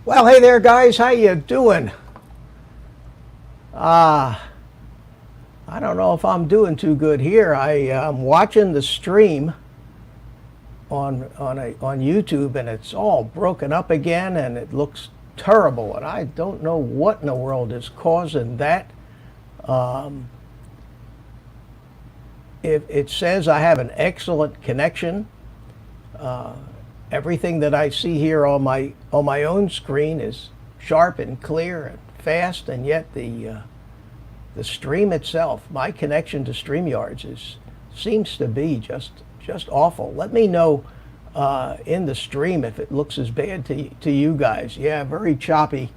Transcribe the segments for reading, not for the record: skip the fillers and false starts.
Well, hey there, guys. How you doing? I don't know if I'm doing too good here. I'm watching the stream on YouTube, and it's all broken up again, and it looks terrible. And I don't know what in the world is causing that. It says I have an excellent connection. Everything that I see here on my own screen is sharp and clear and fast, and yet the stream itself, my connection to StreamYards seems to be just awful. Let me know in the stream if it looks as bad to you guys. Yeah, very choppy.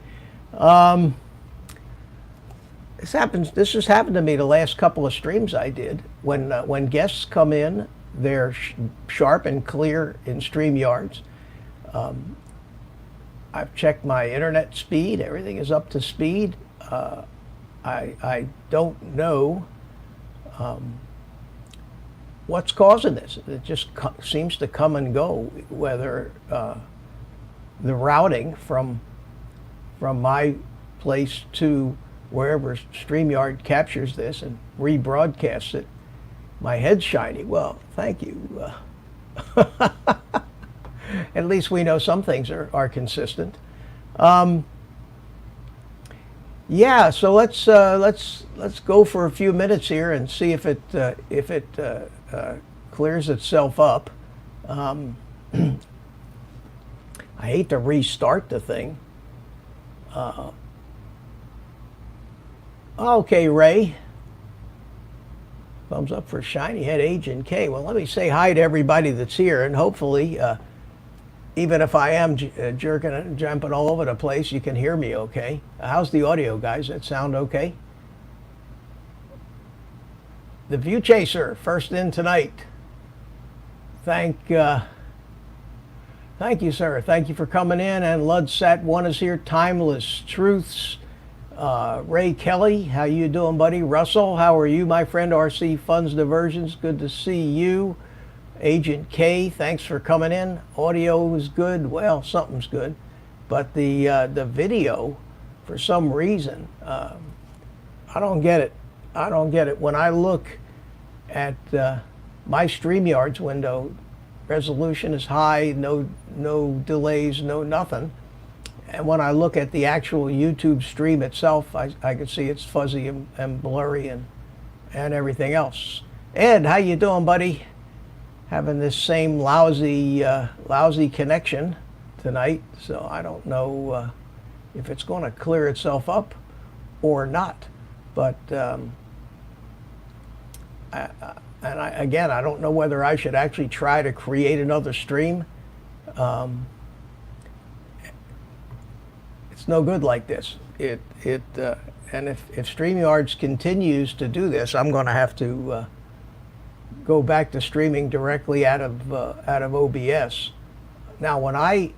This has happened to me the last couple of streams I did. When guests come in, they're sharp and clear in StreamYards. I've checked my internet speed. Everything is up to speed. I don't know what's causing this. It just seems to come and go, whether the routing from my place to wherever StreamYard captures this and rebroadcasts it. My head's shiny. Well, thank you. At least we know some things are consistent. Yeah, so let's go for a few minutes here and see if it clears itself up. I hate to restart the thing. Okay, Ray. Thumbs up for Shiny Head Agent K. Well, let me say hi to everybody that's here, and hopefully, even if I am jerking and jumping all over the place, you can hear me okay. How's the audio, guys? That sound okay? The View Chaser, first in tonight. Thank you, sir. Thank you for coming in. And Ludsat1 is here. Timeless Truths. Ray Kelly, how you doing, buddy? Russell, how are you, my friend? RC Funds Diversions, good to see you. Agent K, thanks for coming in. Audio is good. Well, something's good, but the video, for some reason, I don't get it. I don't get it. When I look at my StreamYards window, resolution is high, no delays, no nothing. And when I look at the actual YouTube stream itself, I can see it's fuzzy and blurry and everything else. Ed, how you doing, buddy? Having this same lousy connection tonight, so I don't know if it's going to clear itself up or not. But again, I don't know whether I should actually try to create another stream. It's no good like this. And if StreamYards continues to do this, I'm going to have to go back to streaming directly out of OBS. Now, when I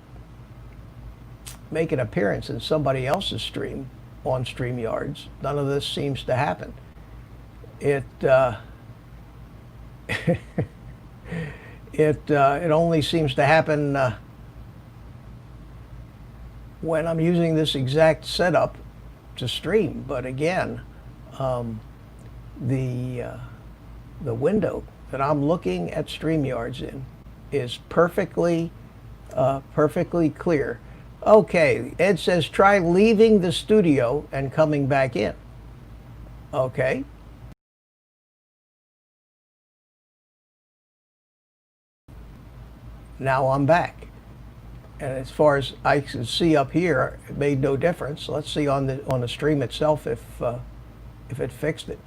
make an appearance in somebody else's stream on StreamYards, none of this seems to happen. It only seems to happen when I'm using this exact setup to stream. But again, the window that I'm looking at StreamYards in is perfectly clear. Okay, Ed says try leaving the studio and coming back in. Okay. Now I'm back. And as far as I can see up here, it made no difference. Let's see on the stream itself if it fixed it.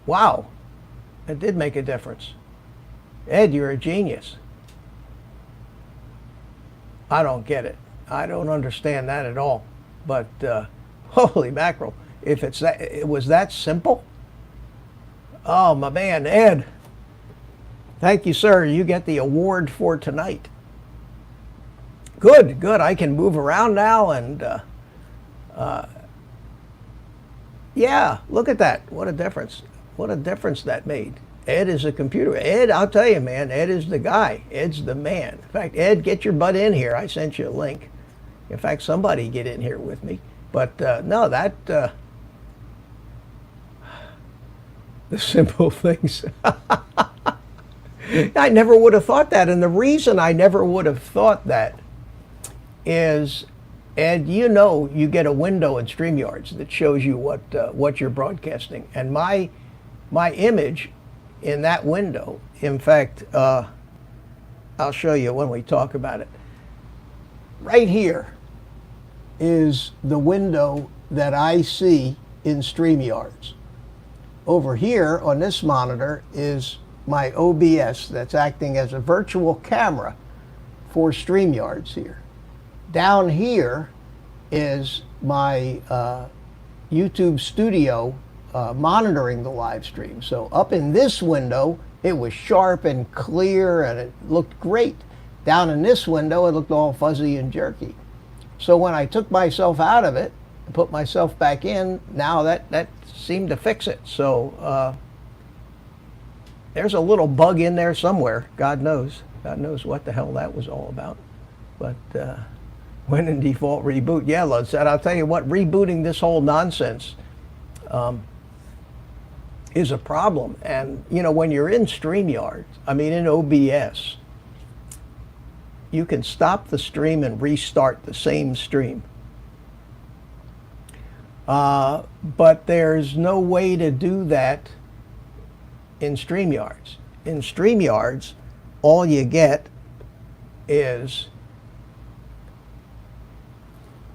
Wow, it did make a difference. Ed, you're a genius. I don't get it. I don't understand that at all. But holy mackerel, if it was that simple. Oh, my man, Ed. Thank you, sir. You get the award for tonight. Good. I can move around now, and yeah, look at that. What a difference. What a difference that made. Ed is a computer. Ed, I'll tell you, man, Ed is the guy. Ed's the man. In fact, Ed, get your butt in here. I sent you a link. In fact, somebody get in here with me. But no, the simple things. I never would have thought that. And the reason I never would have thought that is, Ed, you know, you get a window in StreamYards that shows you what you're broadcasting. And my image in that window, in fact, I'll show you when we talk about it. Right here is the window that I see in StreamYards. Over here on this monitor is my OBS that's acting as a virtual camera for StreamYards here. Down here is my YouTube studio monitoring the live stream. So up in this window, it was sharp and clear and it looked great. Down in this window, it looked all fuzzy and jerky. So when I took myself out of it and put myself back in, now that seemed to fix it. So there's a little bug in there somewhere. God knows what the hell that was all about. But when in default reboot, yeah, Lud said, I'll tell you what, rebooting this whole nonsense is a problem. And you know, when you're in StreamYard, I mean in OBS, you can stop the stream and restart the same stream. But there's no way to do that in StreamYards. In StreamYards, all you get is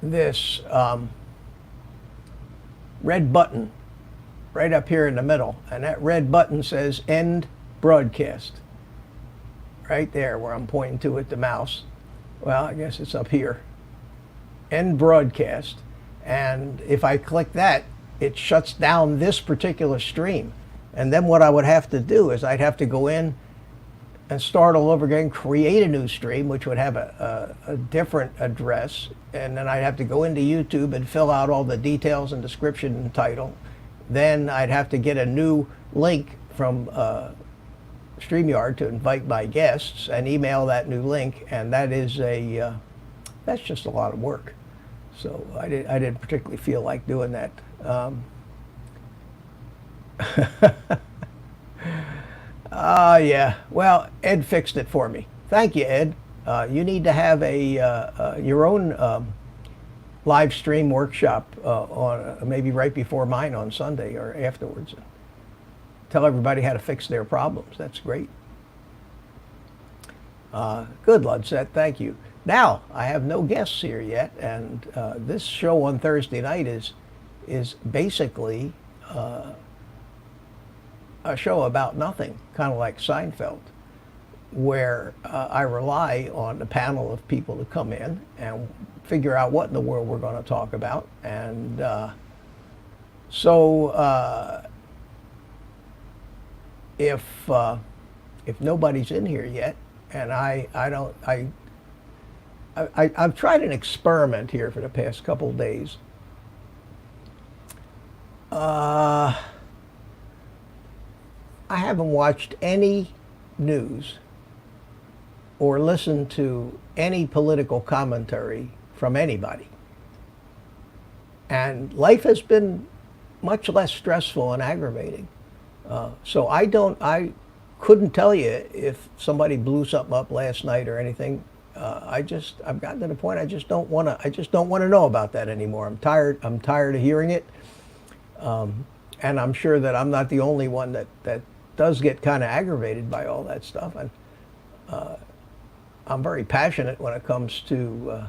this red button right up here in the middle, and that red button says End Broadcast. Right there where I'm pointing to with the mouse. Well, I guess it's up here. End Broadcast. And if I click that, it shuts down this particular stream. And then what I would have to do is I'd have to go in and start all over again, create a new stream, which would have a different address. And then I'd have to go into YouTube and fill out all the details and description and title. Then I'd have to get a new link from StreamYard to invite my guests and email that new link. And that is that's just a lot of work. So I didn't particularly feel like doing that. Yeah, well, Ed fixed it for me. Thank you, Ed. You need to have your own live stream workshop on maybe right before mine on Sunday or afterwards. Tell everybody how to fix their problems. That's great. Good, Ludset. Thank you. Now, I have no guests here yet, and this show on Thursday night is basically a show about nothing, kind of like Seinfeld, where I rely on a panel of people to come in and figure out what in the world we're going to talk about. And so if nobody's in here yet, and I've tried an experiment here for the past couple of days. I haven't watched any news or listened to any political commentary from anybody. And life has been much less stressful and aggravating. So I couldn't tell you if somebody blew something up last night or anything. I've gotten to the point I just don't want to know about that anymore. I'm tired of hearing it. And I'm sure that I'm not the only one that does get kind of aggravated by all that stuff. And I'm very passionate when it comes to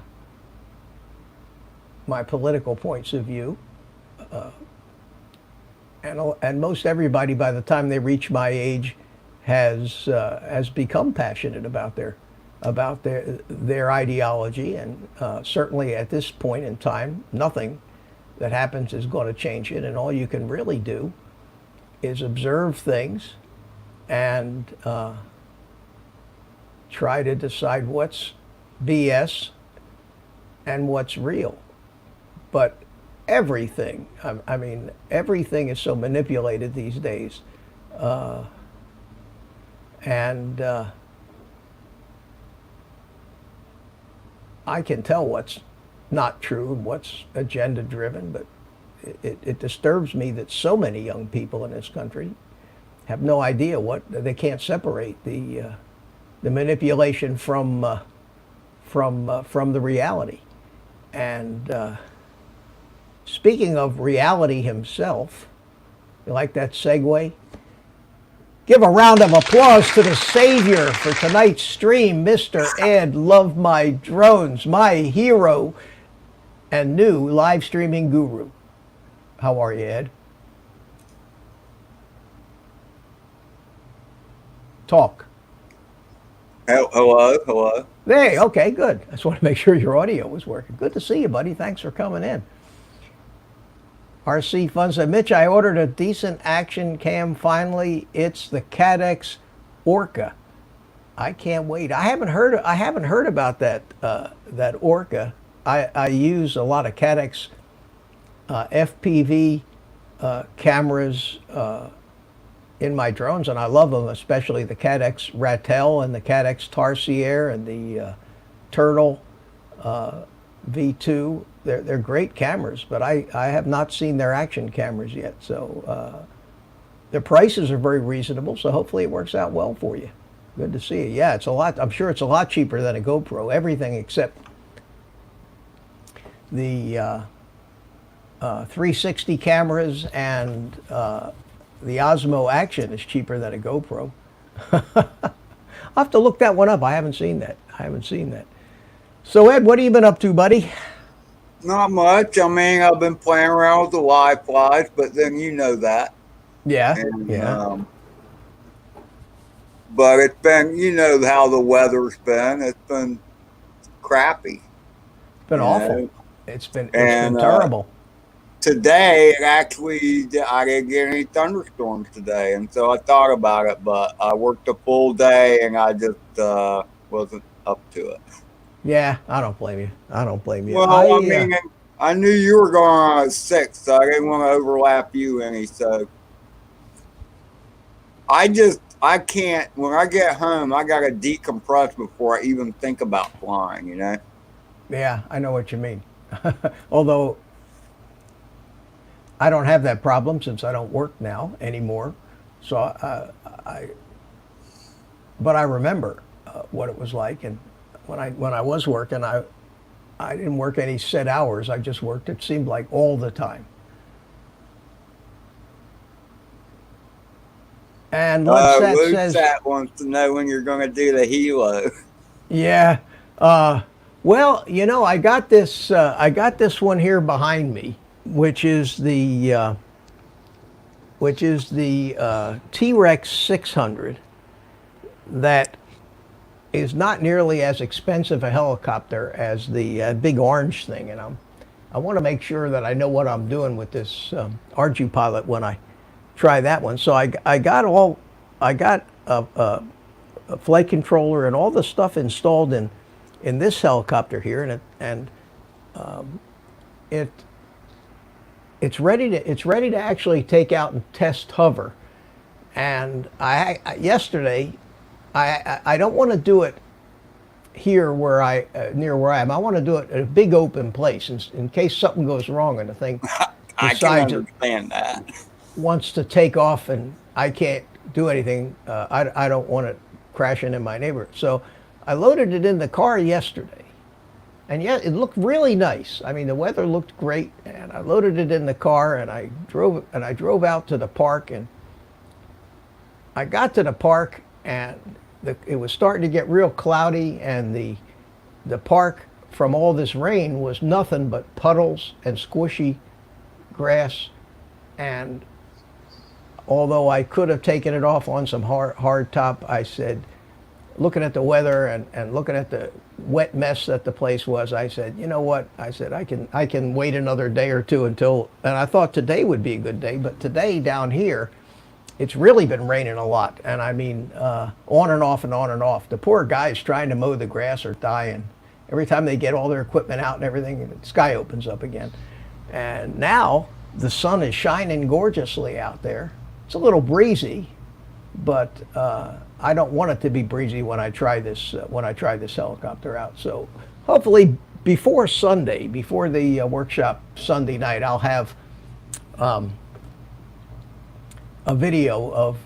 my political points of view. And most everybody, by the time they reach my age, has become passionate about their ideology. And certainly at this point in time, nothing that happens is going to change it. And all you can really do is observe things and try to decide what's BS and what's real. But everything, I mean, everything is so manipulated these days. And I can tell what's not true and what's agenda driven, but it disturbs me that so many young people in this country have no idea they can't separate the manipulation from the reality. And speaking of reality himself, you like that segue? Give a round of applause to the savior for tonight's stream, Mr. Ed Love My Drones, my hero and new live streaming guru. How are you, Ed? Talk. Hello. Hey, okay, good. I just want to make sure your audio was working. Good to see you, buddy. Thanks for coming in. RC Fun said, Mitch, I ordered a decent action cam finally. It's the Cadex Orca. I can't wait. I haven't heard about that Orca. I use a lot of Cadex FPV cameras in my drones, and I love them, especially the Cadex Ratel and the Cadex Tarsier and the Turtle V2. They're great cameras, but I have not seen their action cameras yet. So their prices are very reasonable, so hopefully it works out well for you. Good to see you. Yeah, it's a lot. I'm sure it's a lot cheaper than a GoPro. Everything except the 360 cameras and the Osmo Action is cheaper than a GoPro. I'll have to look that one up. I haven't seen that. So Ed, what have you been up to, buddy? Not much. I mean, I've been playing around with the Wi-Fi, but then you know that. Yeah. And, yeah. But it's been, you know how the weather's been. It's been crappy. It's been awful. It's been terrible. Today, I didn't get any thunderstorms today, and so I thought about it, but I worked a full day, and I just wasn't up to it. Yeah, I don't blame you. Well, I mean, I knew you were going on at 6, so I didn't want to overlap you any, so I can't, when I get home, I got to decompress before I even think about flying, you know? Yeah, I know what you mean. Although I don't have that problem since I don't work now anymore. So but I remember what it was like, and when I was working, I didn't work any set hours. I just worked, it seemed like, all the time. And Ludsat wants to know when you're going to do the helo. Yeah. Well, you know, I got this one here behind me, which is the T-Rex 600 that is not nearly as expensive a helicopter as the big orange thing, and I want to make sure that I know what I'm doing with this Ardu-Pilot when I try that one. So I got a flight controller and all the stuff installed in this helicopter here, and it's ready to actually take out and test hover. And yesterday, I don't want to do it here near where I am. I want to do it at a big open place in case something goes wrong and the thing I can understand that. Wants to take off and I can't do anything. I don't want it crashing in my neighborhood. So I loaded it in the car yesterday, and yeah, it looked really nice. I mean, the weather looked great, and I loaded it in the car and I drove out to the park, and I got to the park and it was starting to get real cloudy, and the park from all this rain was nothing but puddles and squishy grass. And although I could have taken it off on some hard top, I said, looking at the weather and looking at the wet mess that the place was, I said, you know what? I said, I can wait another day or two until, and I thought today would be a good day, but today down here, it's really been raining a lot. And I mean, on and off and on and off. The poor guys trying to mow the grass are dying. Every time they get all their equipment out and everything, the sky opens up again. And now the sun is shining gorgeously out there. It's a little breezy, but I don't want it to be breezy when I try this helicopter out. So hopefully before Sunday, before the workshop Sunday night, I'll have a video of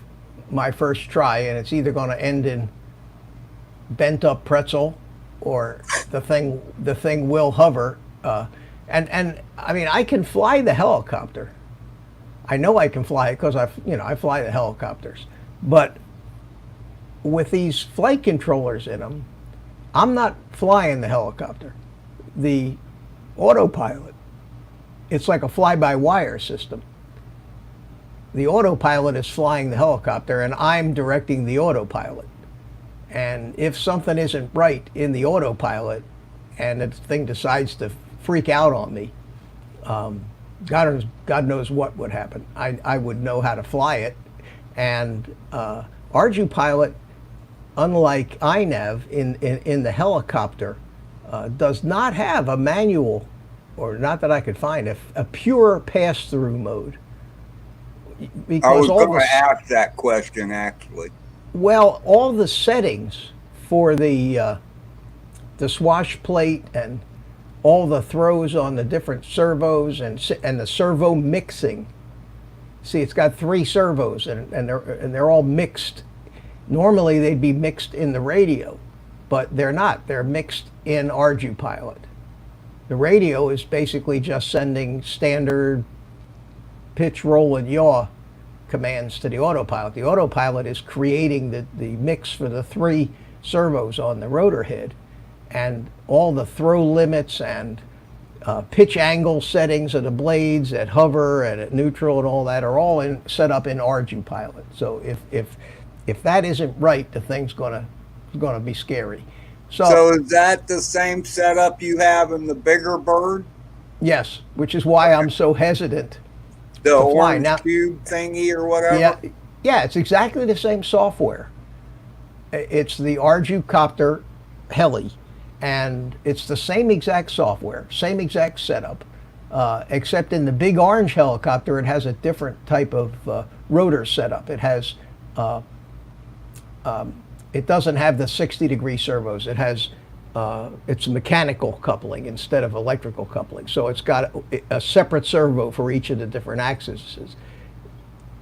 my first try, and it's either going to end in bent up pretzel or the thing will hover. And I mean, I can fly the helicopter. I know I can fly it because I fly the helicopters. But with these flight controllers in them, I'm not flying the helicopter. The autopilot, it's like a fly-by-wire system. The autopilot is flying the helicopter, and I'm directing the autopilot. And if something isn't right in the autopilot and the thing decides to freak out on me, God knows what would happen. I would know how to fly it. And ArduPilot, unlike iNav in the helicopter, does not have a manual, or not that I could find, a pure pass-through mode. I was going to ask that question, actually. Well, all the settings for the swash plate and all the throws on the different servos and the servo mixing. See, it's got 3 servos and they're all mixed. Normally they'd be mixed in the radio, but they're not. They're mixed in ArduPilot. The radio is basically just sending standard pitch, roll, and yaw commands to the autopilot. The autopilot is creating the mix for the 3 servos on the rotor head, and all the throw limits and pitch angle settings of the blades at hover and at neutral and all that are all set up in ArduPilot. So if that isn't right, the thing's gonna be scary. So is that the same setup you have in the bigger bird? Yes, which is why I'm so hesitant. The orange cube thingy or whatever? Yeah, it's exactly the same software. It's the ArduCopter Heli, and it's the same exact software, same exact setup, except in the big orange helicopter, it has a different type of rotor setup. It has, it doesn't have the 60-degree servos. It has, it's mechanical coupling instead of electrical coupling. So it's got a separate servo for each of the different axes.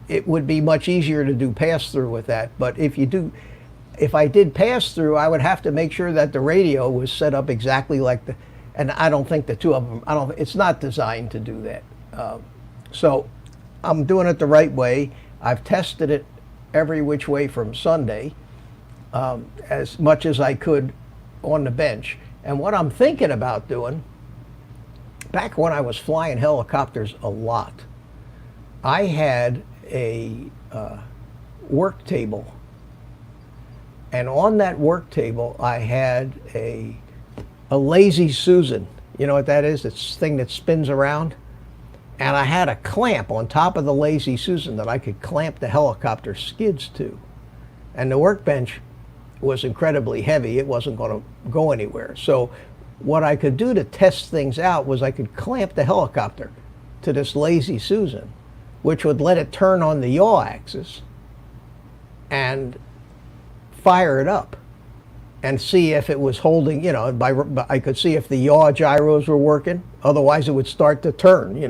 It would be much easier to do pass-through with that, but if I did pass-through, I would have to make sure that the radio was set up exactly like and I don't think the two of them, it's not designed to do that. So I'm doing it the right way. I've tested it every which way from Sunday, as much as I could on the bench. And what I'm thinking about doing, back when I was flying helicopters a lot, I had a work table. And on that work table, I had a lazy Susan. You know what that is? It's thing that spins around. And I had a clamp on top of the lazy Susan that I could clamp the helicopter skids to. And the workbench was incredibly heavy. It wasn't going to go anywhere. So what I could do to test things out was I could clamp the helicopter to this lazy Susan, which would let it turn on the yaw axis and fire it up and see if it was holding, I could see if the yaw gyros were working. Otherwise it would start to turn,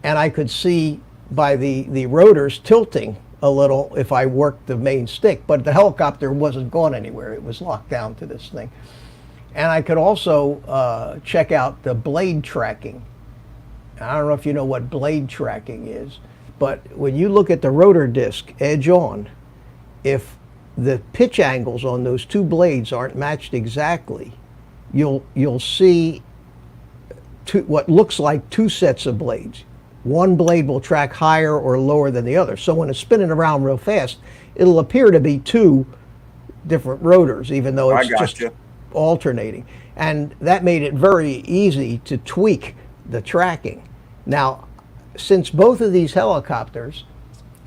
and I could see by the rotors tilting a little if I worked the main stick, but the helicopter wasn't going anywhere. It was locked down to this thing. And I could also check out the blade tracking. I don't know if you know what blade tracking is, but when you look at the rotor disc edge on, if the pitch angles on those 2 blades aren't matched exactly, you'll see what looks like 2 sets of blades. One blade will track higher or lower than the other. So when it's spinning around real fast, it'll appear to be 2 different rotors, even though it's just alternating. And that made it very easy to tweak the tracking. Now, since both of these helicopters,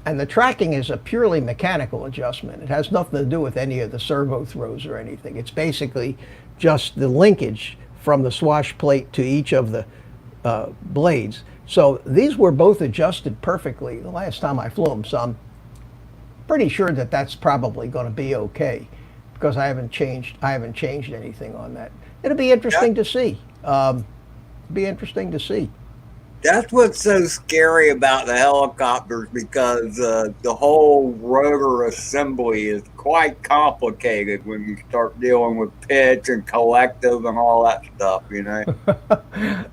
and the tracking is a purely mechanical adjustment. It has nothing to do with any of the servo throws or anything. It's basically just the linkage from the swash plate to each of the blades. So these were both adjusted perfectly the last time I flew them. So I'm pretty sure that that's probably going to be okay, because I haven't changed anything on that. It'll be interesting to see. Be interesting to see. That's what's so scary about the helicopters, because the whole rotor assembly is quite complicated when you start dealing with pitch and collective and all that stuff, you know.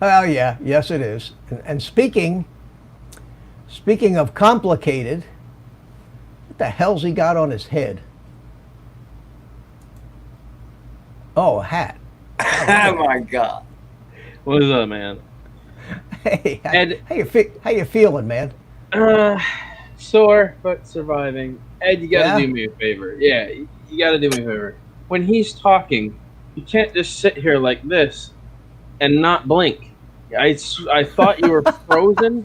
Oh yeah, yes it is. And speaking of complicated, what the hell's he got on his head? Oh, a hat. Oh my God. What is up, man? Hey, Ed, how you feeling, man? sore but surviving. Ed, you gotta Yeah? do me a favor. Yeah, you gotta do me a favor. When he's talking, you can't just sit here like this and not blink. I thought you were frozen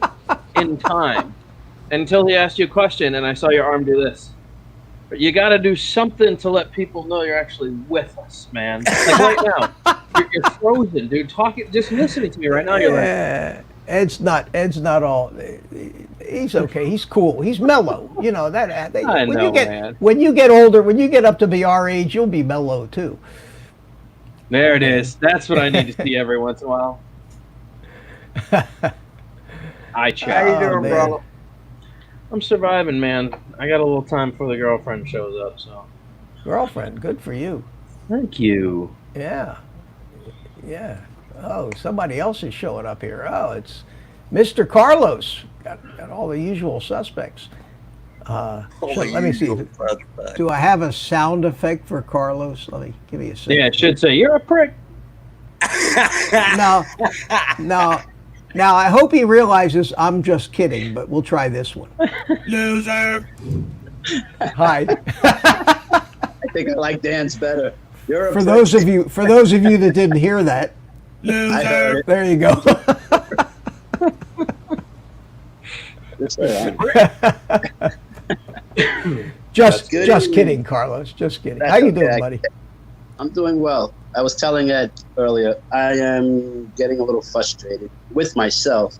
in time until he asked you a question and I saw your arm do this. But you gotta do something to let people know you're actually with us, man. Like right now, you're frozen, dude. Talking, just listening to me right now. You're like, Yeah, Ed's not all. He's okay. He's cool. He's mellow. You know that. I when know, you get man. when you get older, when you get up to be our age, you'll be mellow too. there it is. That's what I need to see every once in a while. I How you check. doing, man. brother? I'm surviving, man. I got a little time before the girlfriend shows up, so. Girlfriend, good for you. Thank you. Yeah, yeah. Oh, somebody else is showing up here. Oh, it's Mr. Carlos. Got all the usual suspects. Let me see. Do I have a sound effect for Carlos? Let me give me a second. Yeah, it should say, you're a prick. No, no. Now, I hope he realizes I'm just kidding, but we'll try this one. Loser. Hi. I think I like Dan's better. You're a For those of you that didn't hear that, I heard loser. it. there you go. This way on. just Good just evening. kidding, Carlos. Just kidding. That's How you okay. doing, buddy? I'm doing well. I was telling Ed earlier, I am getting a little frustrated with myself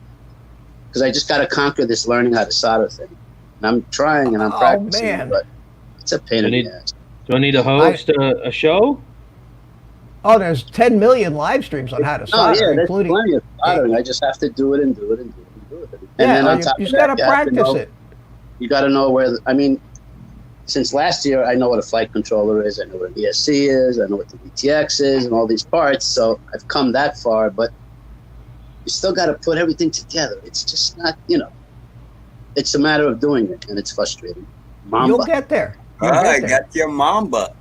because I just got to conquer this learning how to solder thing. And I'm trying and I'm Oh, practicing, man. but it's a pain in the ass. Do I need to host a show? Oh, there's 10 million live streams on how to No, solder, yeah, there's including. plenty of soldering. I just have to do it and do it and do it and do it. And Yeah, then on you top just of got to that, you have to practice know- it. You got to know where. Since last year, I know what a flight controller is. I know what an ESC is. I know what the VTX is, and all these parts. So I've come that far, but you still got to put everything together. It's just not, It's a matter of doing it, and it's frustrating. Mamba. You'll get there. You'll All right, get there. got your mamba.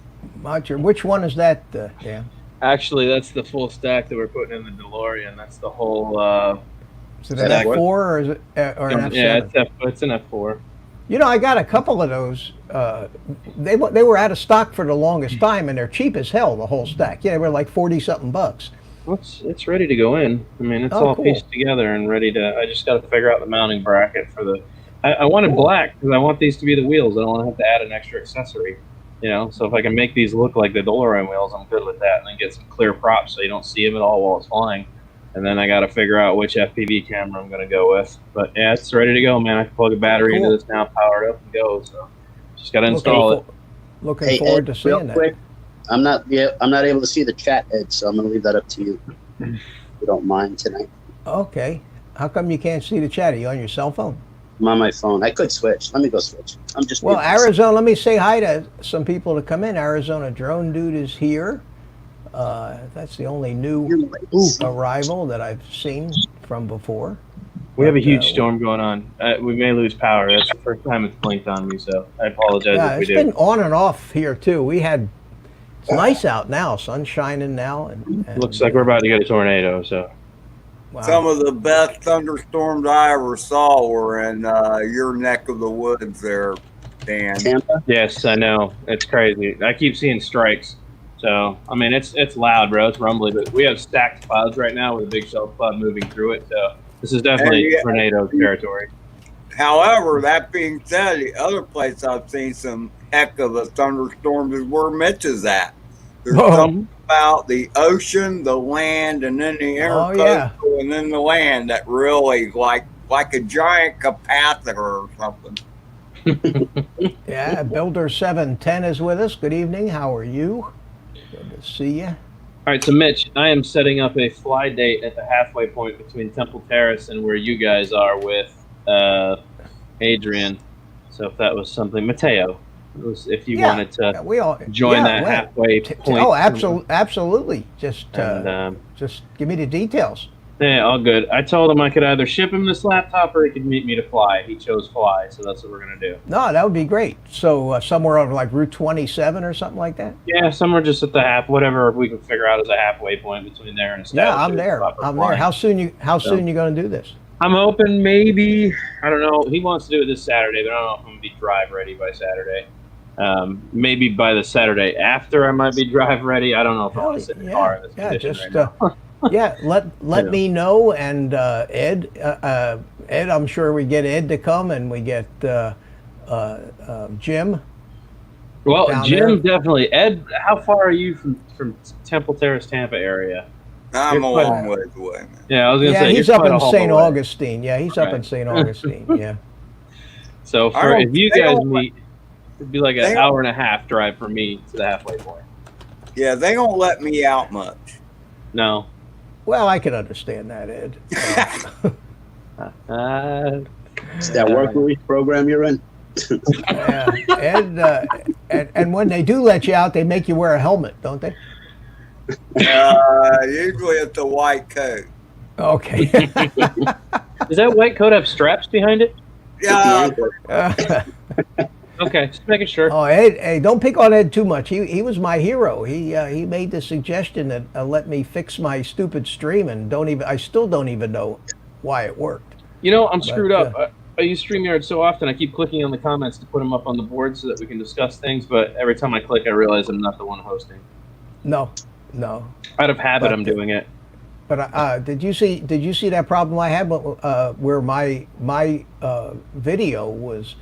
Which one is that, Dan? Actually, that's the full stack that we're putting in the DeLorean. That's the whole. Is it an that F4 what? or is it or an F7? Yeah, it's an F4. You know, I got a couple of those. They were out of stock for the longest time, and they're cheap as hell. The whole stack. Yeah, they were like $40-something. Well, it's ready to go in. I mean, it's Oh, all cool. pieced together and ready to. I just got to figure out the mounting bracket for the. I wanted black because I want these to be the wheels. I don't want to have to add an extra accessory. So if I can make these look like the DeLorean wheels, I'm good with that. And then get some clear props so you don't see them at all while it's flying. And then I got to figure out which FPV camera I'm going to go with. But yeah, it's ready to go, man. I can plug a battery Cool. into this now, power it up, and go. So just got to install it. Looking Hey, forward Ed, to real seeing that. quick, I'm not able to see the chat, Ed, so I'm going to leave that up to you. If you don't mind tonight. Okay. How come you can't see the chat? Are you on your cell phone? I'm on my phone. I could switch. Let me go switch. I'm just. Well, Arizona, let me say hi to some people to come in. Arizona Drone Dude is here. That's the only new arrival that I've seen from before. We have a huge But, storm going on. We may lose power. That's the first time it's blinked on me, so I apologize Yeah, if we it's do. been on and off here too. It's nice out now, sun's shining now, and Looks like we're about to get a tornado, so. wow. Some of the best thunderstorms I ever saw were in your neck of the woods there, Dan. Tampa. Yes, I know. It's crazy. I keep seeing strikes. So, I mean, it's loud, bro. It's rumbly, but we have stacked clouds right now with a big shelf cloud moving through it. So, this is definitely tornado territory. However, that being said, the other place I've seen some heck of a thunderstorm is where Mitch is at. There's Oh. something about the ocean, the land, and then the Oh, intercoastal, yeah. and then the land that really like a giant capacitor or something. Yeah, Builder 710 is with us. Good evening. How are you? Good to see you. right, so Mitch, I am setting up a fly date at the halfway point between Temple Terrace and where you guys are with Adrian. So if that was something, Mateo, if you wanted to we all join that halfway point. Oh, absolutely. Just And, just give me the details. Yeah, all good. I told him I could either ship him this laptop or he could meet me to fly. He chose fly, so that's what we're gonna do. No, that would be great. So somewhere on like Route 27 or something like that. Yeah, somewhere just at the whatever we can figure out as a halfway point between there and Yeah, I'm there. How soon you going to do this? I'm hoping maybe, I don't know. He wants to do it this Saturday, but I don't know if I'm gonna be drive ready by Saturday. Maybe by the Saturday after I might be drive ready. I don't know if I want to sit in the car in this condition right now. Yeah, let me know, and Ed, I'm sure we get Ed to come, and we get Jim. Well, Jim definitely. Ed, how far are you from Temple Terrace, Tampa area? I'm a long ways away, man. Yeah, I was gonna say he's up in St. Augustine. Yeah, he's up in St. Augustine. Yeah. So if you guys meet, it'd be like an hour and a half drive for me to the halfway point. Yeah, they don't let me out much. No. Well, I can understand that, Ed. It's that work release program you're in. Ed, and when they do let you out, they make you wear a helmet, don't they? Usually it's a white coat. Okay. Does that white coat have straps behind it? Yeah. Okay, just making sure. Oh, Ed, hey, don't pick on Ed too much. He was my hero. He made the suggestion that let me fix my stupid stream, and I still don't even know why it worked. You know, I'm screwed up. I use StreamYard so often, I keep clicking on the comments to put them up on the board so that we can discuss things, but every time I click, I realize I'm not the one hosting. No. Out of habit, I'm doing it. But did you see that problem I had where my video was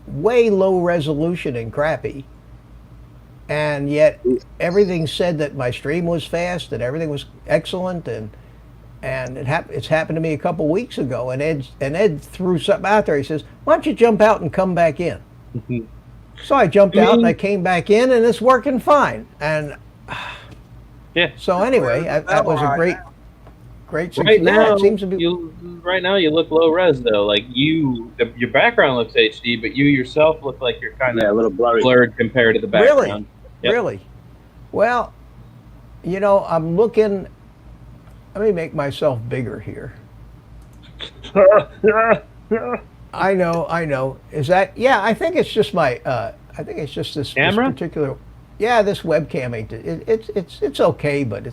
way low resolution and crappy, and yet everything said that my stream was fast and everything was excellent, and it's happened to me a couple weeks ago, and Ed threw something out there. He says, "Why don't you jump out and come back in?" So I jumped out and I came back in, and it's working fine. And yeah. So anyway, that was a great success. Right now, it seems to be. You look low res though. Like your background looks HD, but you yourself look like you're kind of a little blurred compared to the background. Really? Well, I'm looking. Let me make myself bigger here. I know. Is that? Yeah, I think it's just my. I think it's just this particular. Yeah, this webcam ain't. It's okay, but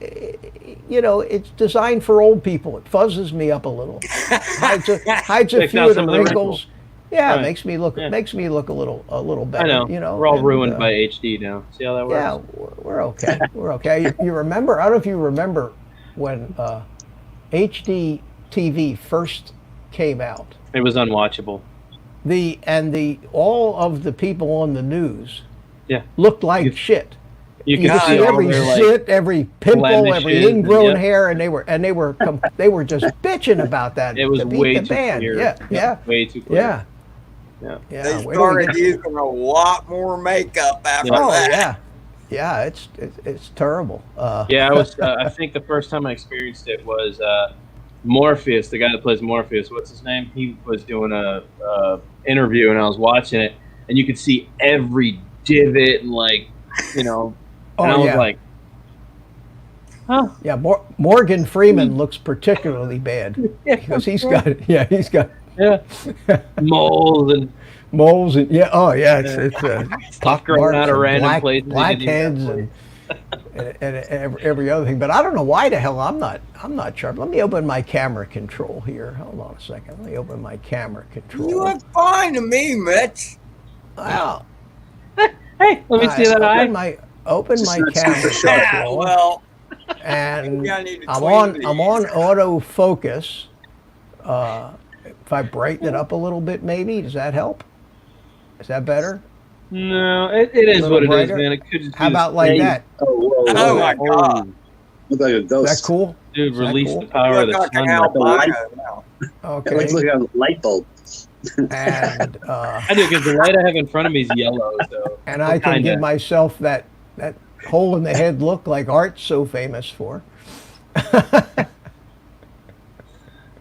it's designed for old people. It fuzzes me up a little, hides a few of the wrinkles. Yeah, right. makes me look a little better. I know. We're all ruined by HD now. See how that works? Yeah, we're okay. We're okay. You remember? I don't know if you remember when HD TV first came out. It was unwatchable. All of the people on the news Yeah. looked like shit. You could see every zit, every pimple, every ingrown hair, and they were just bitching about that. It was way too clear. Yeah. Way too clear. Yeah. They started using a lot more makeup after that. Yeah, it's terrible. I think the first time I experienced it was Morpheus, the guy that plays Morpheus. What's his name? He was doing a interview, and I was watching it, and you could see every divot and I was like, huh? Yeah, Morgan Freeman looks particularly bad because he's got moles and it's pock growing out of random places, blackheads and every other thing. But I don't know why the hell I'm not sharp. Let me open my camera control here. Hold on a second. Let me open my camera control. You look fine to me, Mitch. Wow. Hey, let me see that eye. Open my camera control. Well, and I'm on autofocus. If I brighten it up a little bit, maybe does that help? Is that better? No, it is what it is, man. It could just. How about like that? Oh my God! Look like a ghost. Is that cool? Dude, release the power of the sun. Okay. It looks like a light bulb. And I do, because the light I have in front of me is yellow. So and I can give myself that hole in the head look like Art's so famous for.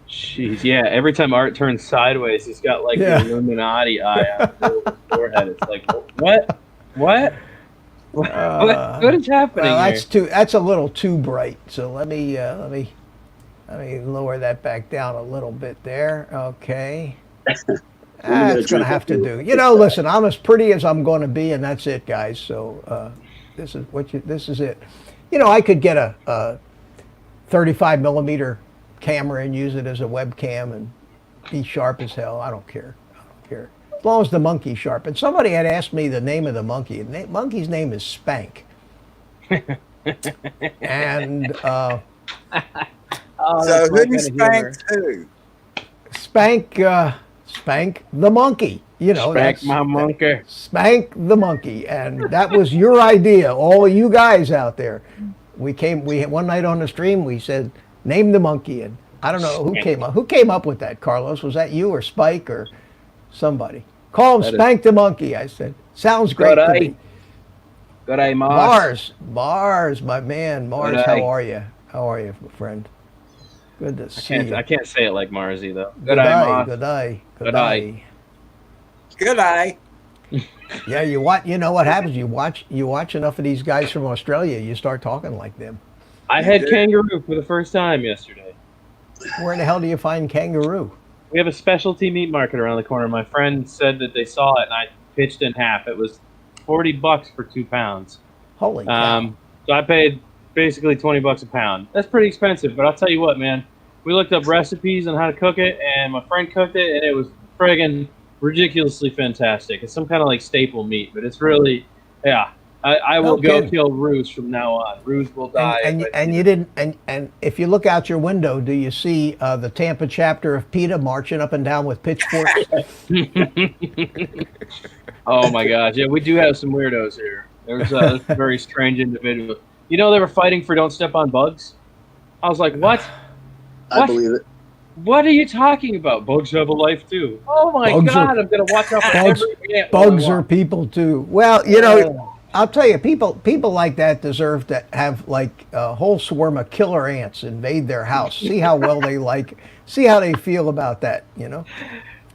Jeez, yeah. Every time Art turns sideways, he's got like Yeah. the Illuminati eye on his forehead. It's like, what? What? What is happening Well, here? that's a little too bright. So let me lower that back down a little bit there. Okay. That's going to have to do. Listen, I'm as pretty as I'm going to be, and that's it, guys. So this is it. I could get a 35 millimeter camera and use it as a webcam and be sharp as hell. I don't care. As long as the monkey's sharp. And somebody had asked me the name of the monkey. The monkey's name is Spank. And so who's Spank who? Spank the monkey. Spank my monkey. Spank the monkey. And that was your idea, all of you guys out there. We one night on the stream, we said, name the monkey. And I don't know who came up with that, Carlos. Was that you or Spike or somebody? Call him Spank the monkey, I said. Sounds great to me. Good day, Mars. Mars, my man. Mars, how are you? How are you, friend? Good to see you. I can't say it like Marzi, though. Good day. Good eye. Yeah, you know what happens? You watch enough of these guys from Australia, you start talking like them. I had kangaroo for the first time yesterday. Where in the hell do you find kangaroo? We have a specialty meat market around the corner. My friend said that they saw it, and I pitched in half. It was $40 for 2 pounds. Holy cow. So I paid basically $20 a pound. That's pretty expensive, but I'll tell you what, man. We looked up recipes on how to cook it, and my friend cooked it, and it was friggin' ridiculolously fantastic. It's some kind of like staple meat, but it's really, yeah. I will go kill roos from now on. Roos will die. And you didn't. And if you look out your window, do you see the Tampa chapter of PETA marching up and down with pitchforks? Oh my gosh! Yeah, we do have some weirdos here. There's a very strange individual. They were fighting for "Don't Step on Bugs." I was like, "What? I believe it. What are you talking about? Bugs have a life too." Oh my God! I'm gonna watch out for every ant. Bugs are people too. Well, I'll tell you, people like that deserve to have like a whole swarm of killer ants invade their house. See how well see how they feel about that.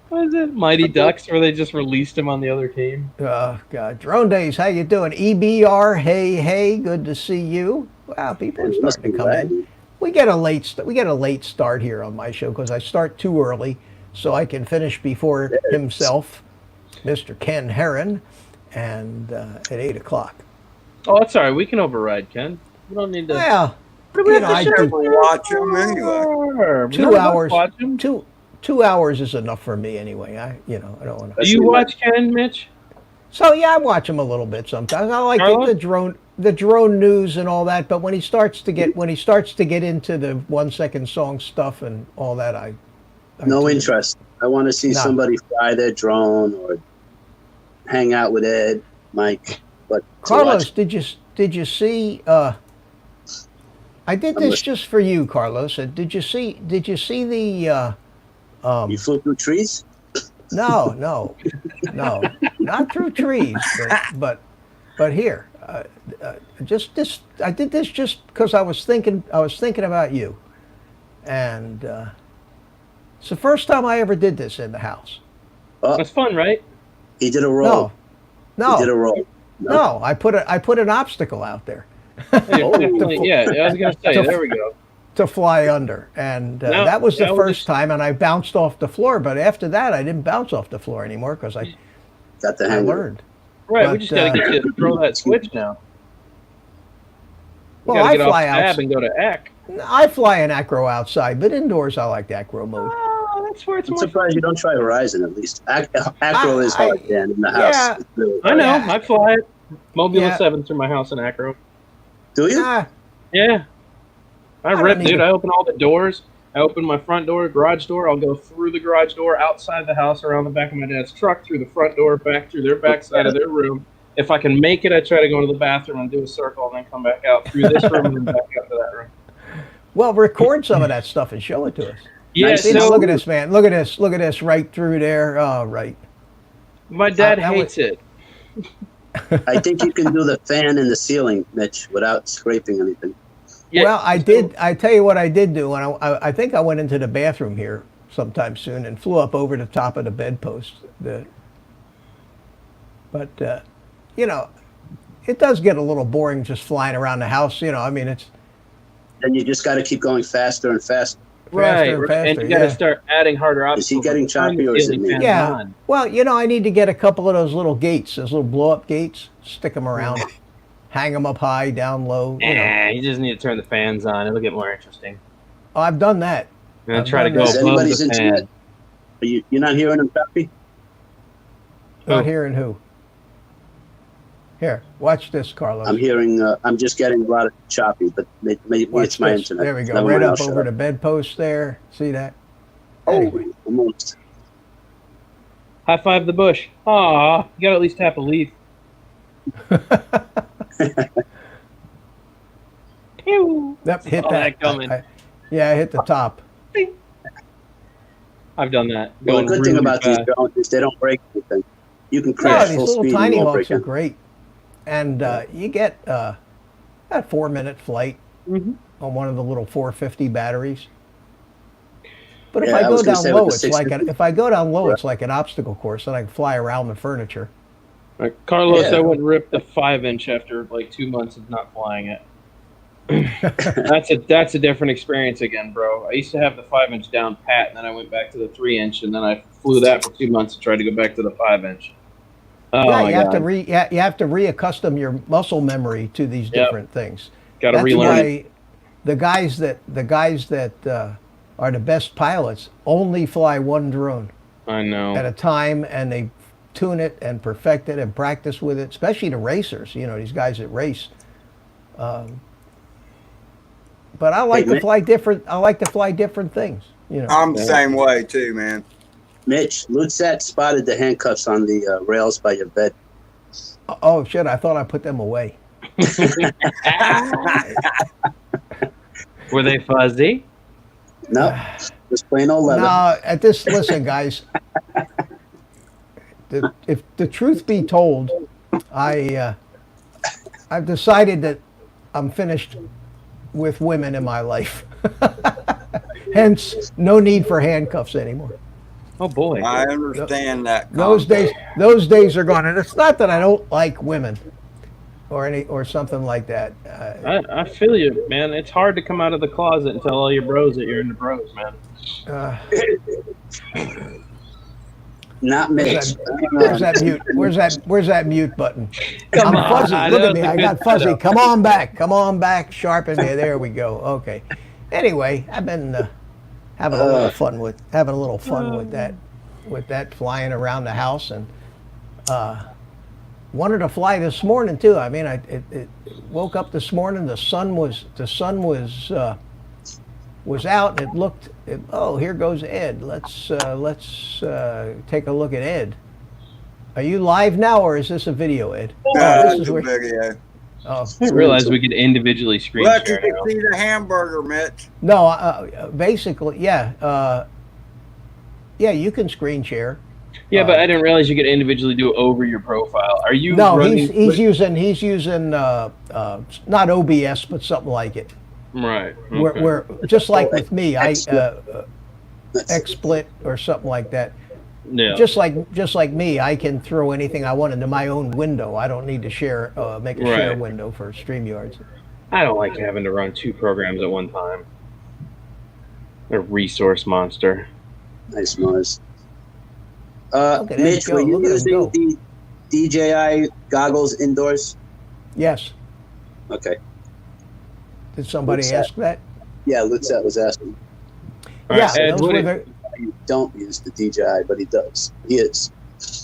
What is it? Mighty Ducks, where they just released him on the other team? Oh God, Drone Days, how you doing? EBR, hey, good to see you. Wow, people are starting to come in. We get a late start here on my show because I start too early, so I can finish before himself, Mr. Ken Herron. And at 8 o'clock. Oh, that's all right. We can override, Ken. We don't need to. Yeah, I do watch him anyway. 2 hours. 2 hours is enough for me anyway. I don't want to. Do you watch Ken, Mitch? So yeah, I watch him a little bit sometimes. I like the drone news and all that. But when he starts to get into the 1 second song stuff and all that, I no interest. I want to see somebody fly their drone or hang out with Ed, Mike. But Carlos, did you see? I did this just for you, Carlos. Did you see the? You flew through trees? No, not through trees, but here. Just this. I did this just because I was thinking about you, and it's the first time I ever did this in the house. That's fun, right? He did a roll. No. He did a roll. No, I put an obstacle out there. Yeah, I was gonna say. There we go. To fly under, and that was the first time, and I bounced off the floor. But after that, I didn't bounce off the floor anymore because I learned. Right, but, we just gotta get you to throw that switch now. Well, I fly outside and go to AC. I fly in acro outside, but indoors I like the acro mode. That's where it's I'm surprised you don't try Horizon at least. Acro is hard, Dan, in the house. Yeah, really I know. I fly it. Mobula 7 through my house in acro. Do you? Yeah. I rip, dude. I open all the doors. I open my front door, garage door. I'll go through the garage door, outside the house, around the back of my dad's truck, through the front door, back through their back side of their room. If I can make it, I try to go into the bathroom and do a circle and then come back out through this room and back out to that room. Well, record some of that stuff and show it to us. Yeah, look at this, man. Look at this right through there. Oh, right. My dad hates it. I think you can do the fan in the ceiling, Mitch, without scraping anything. Yeah, Well, I did. I tell you what I did do, and I think I went into the bathroom here sometime soon and flew up over the top of the bedpost. But you know, it does get a little boring just flying around the house. You know, I mean, it's Then you just got to keep going faster and faster. right. faster and faster, And you got to yeah. start adding harder obstacles. Is he getting like turn the choppy or is it ceiling me? fans yeah. on. Well, you know, I need to get a couple of those little gates, those little blow-up gates, stick them around, hang them up high, down low. You know, Nah, you just need to turn the fans on. It'll get more interesting. oh, I've done that. And then I've try to done go that. Is above anybody's the internet? fan. You're not hearing him, Choppy? Not Who? hearing who. Here, watch this, Carlos. I'm hearing. I'm just getting a lot of choppy, but maybe Watch it's my this. internet. There we go. Never Right mind, I'll up shut over up. the bedpost there. See that? Oh, Anyway. almost. High five the bush. Aw, you got to at least tap a leaf. Pew. Yep, hit Saw that. that coming. Yeah, I hit the top. I've done that. Well, the Going good thing really about these fast. drones is they don't break anything. You can No, crash these full little speed and tiny you won't hawks break are it. great. And you get a 4-minute flight Mhm. on one of the little 450 batteries. But if Yeah, I I go was gonna down say low, with the it's like 650. if I go down low, it's like an obstacle course, and I can fly around the furniture. Right. Carlos, Yeah. I wouldn't rip the 5-inch after like 2 months of not flying it. That's a different experience again, bro. I used to have the 5-inch down pat, and then I went back to the 3-inch, and then I flew that for 2 months and tried to go back to the 5-inch. Oh Yeah, my you have to god! you have to reaccustom your muscle memory to these Yep. different things. Got to That's relearn it. why the guys that are the best pilots only fly one drone I know. at a time, and they tune it and perfect it and practice with it. Especially the racers, you know, these guys that race. But I like Hey, to Mitch. fly different. I like to fly different things. You know. I'm the same way too, man. Mitch, Lutzat spotted the handcuffs on the rails by your bed. Oh shit! I thought I put them away. Were they fuzzy? No, just plain old leather. No, at this, listen, guys. If the truth be told, I've decided that I'm finished with women in my life. Hence, no need for handcuffs anymore. Oh boy! I understand that. Those days are gone, and it's not that I don't like women, or something like that. I feel you, man. It's hard to come out of the closet and tell all your bros that you're into bros, man. Not Mitch. Where's that mute? Where's that mute button? Come I'm fuzzy. on, Look that at me. was a I good got fuzzy. setup. Come on back. Come on back. Sharpen me. There we go. Okay. Anyway, I've been having a little fun with that flying around the house, and wanted to fly this morning too. I mean, it woke up this morning. The sun was out, and it looked. Oh, here goes Ed. Let's take a look at Ed. Are you live now, or is this a video, Ed? That's this is a where. video. Oh, I didn't realize we could individually screen Look, you share can now. see the hamburger, Mitch. no. Basically, yeah. Yeah, you can screen share. Yeah, but I didn't realize you could individually do it over your profile. Are you No, running? he's using not OBS, but something like it. Right. Okay. Where just like with me, I XSplit or something like that. Yeah. Just like me, I can throw anything I want into my own window. I don't need to share make a share Right. window for StreamYards. I don't like having to run 2 programs at one time. A resource monster. Nice noise. Look at Mitch, him were go, you look at him using go. the DJI goggles indoors? Yes. Okay. Did somebody What's that? ask that? Yeah, Lutzat was asking. All Yeah, right, Ed, those what were do- the You don't use the DJI, but he does. He is.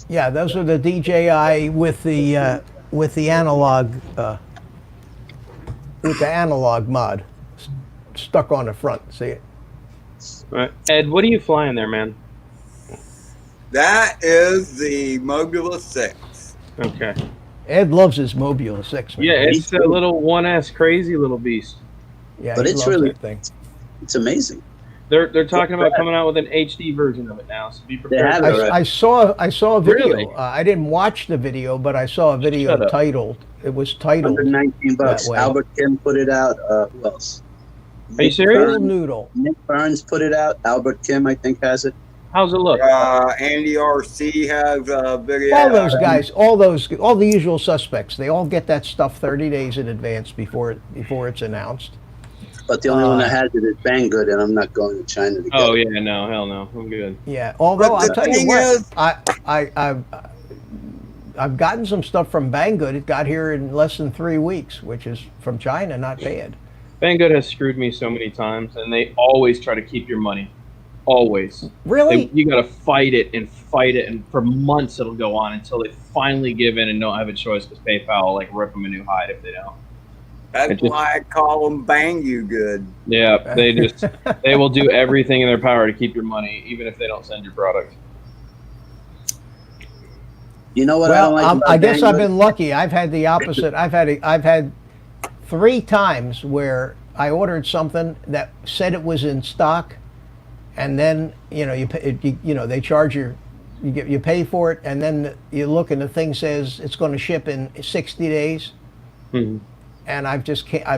yeah, those are the DJI with the analog mod stuck on the front. See it? all right. Ed, what are you flying there, man? That is the Mobula 6. Okay. Ed loves his Mobula 6. Man. Yeah, it's a little 1S crazy little beast. Yeah, But he it's loves really- that thing. It's amazing. They're talking about coming out with an HD version of it now, so be prepared. have for it. that. I saw a video. Really? I didn't watch the video, but I saw a video Shut up. titled. It was titled $119. that way. Albert Kim put it out. Who else? Are you serious? Cool Noodle. Nick Burns put it out. Albert Kim, I think, has it. How's it look? Andy RC has a video. All those guys, all the usual suspects. They all get that stuff 30 days in advance before it's announced. But the only one that has it is Banggood, and I'm not going to China to get Oh it. yeah, no, hell no, I'm good. Yeah. Although But I'll the tell you thing what, is- I've gotten some stuff from Banggood. It got here in less than 3 weeks, which is from China, not bad. Banggood has screwed me so many times, and they always try to keep your money. Always. Really? You got to fight it, and for months it'll go on until they finally give in and don't have a choice because PayPal will like rip them a new hide if they don't. That's why I call them Bang You Good. Yeah, they will do everything in their power to keep your money, even if they don't send your product. You know what I don't Well, like about I guess I've Banggood? been lucky. I've had the opposite. I've had 3 times where I ordered something that said it was in stock, and then they charge you pay for it, and then you look and the thing says it's going to ship in 60 days. Mhm. And I've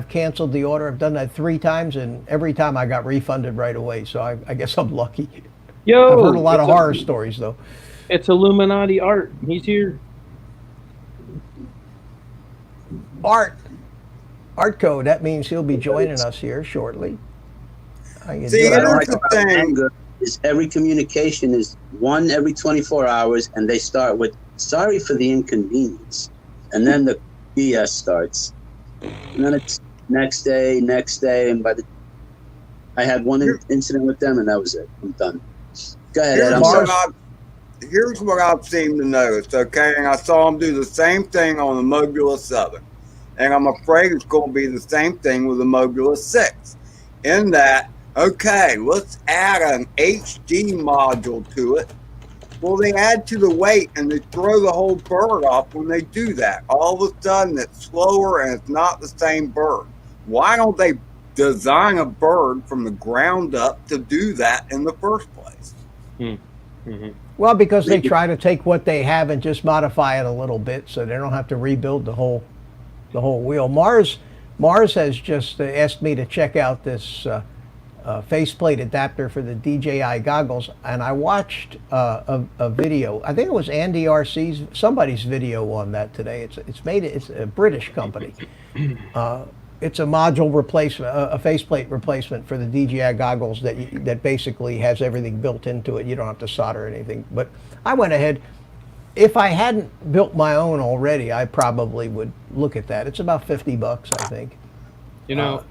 canceled the order. I've done that 3 times, and every time I got refunded right away. So I guess I'm lucky. Yo, I've heard a lot of it's horror stories though. It's Illuminati Art. He's here. Artco, that means he'll be joining us here shortly. How you See, doing? What I don't here's like the about thing. Banggood is every communication is one every 24 hours, and they start with "sorry for the inconvenience," and then the BS starts, and then it's next day, and I had one incident with them, and that was it. I'm done. Go ahead, Ed. I'm sorry. Here's what I've seen to notice, okay? And I saw them do the same thing on the Mobula 7. And I'm afraid it's going to be the same thing with the Mobula 6. In that, okay, let's add an HD module to it. Well, they add to the weight and they throw the whole bird off when they do that. All of a sudden, it's slower and it's not the same bird. Why don't they design a bird from the ground up to do that in the first place? Mm-hmm. Well, because they try to take what they have and just modify it a little bit, so they don't have to rebuild the whole wheel. Mars has just asked me to check out this faceplate adapter for the DJI goggles, and I watched a video. I think it was Andy RC's somebody's video on that today. It's a British company. It's a module replacement, a faceplate replacement for the DJI goggles that basically has everything built into it. You don't have to solder anything. But I went ahead. If I hadn't built my own already, I probably would look at that. It's about $50, I think. You know,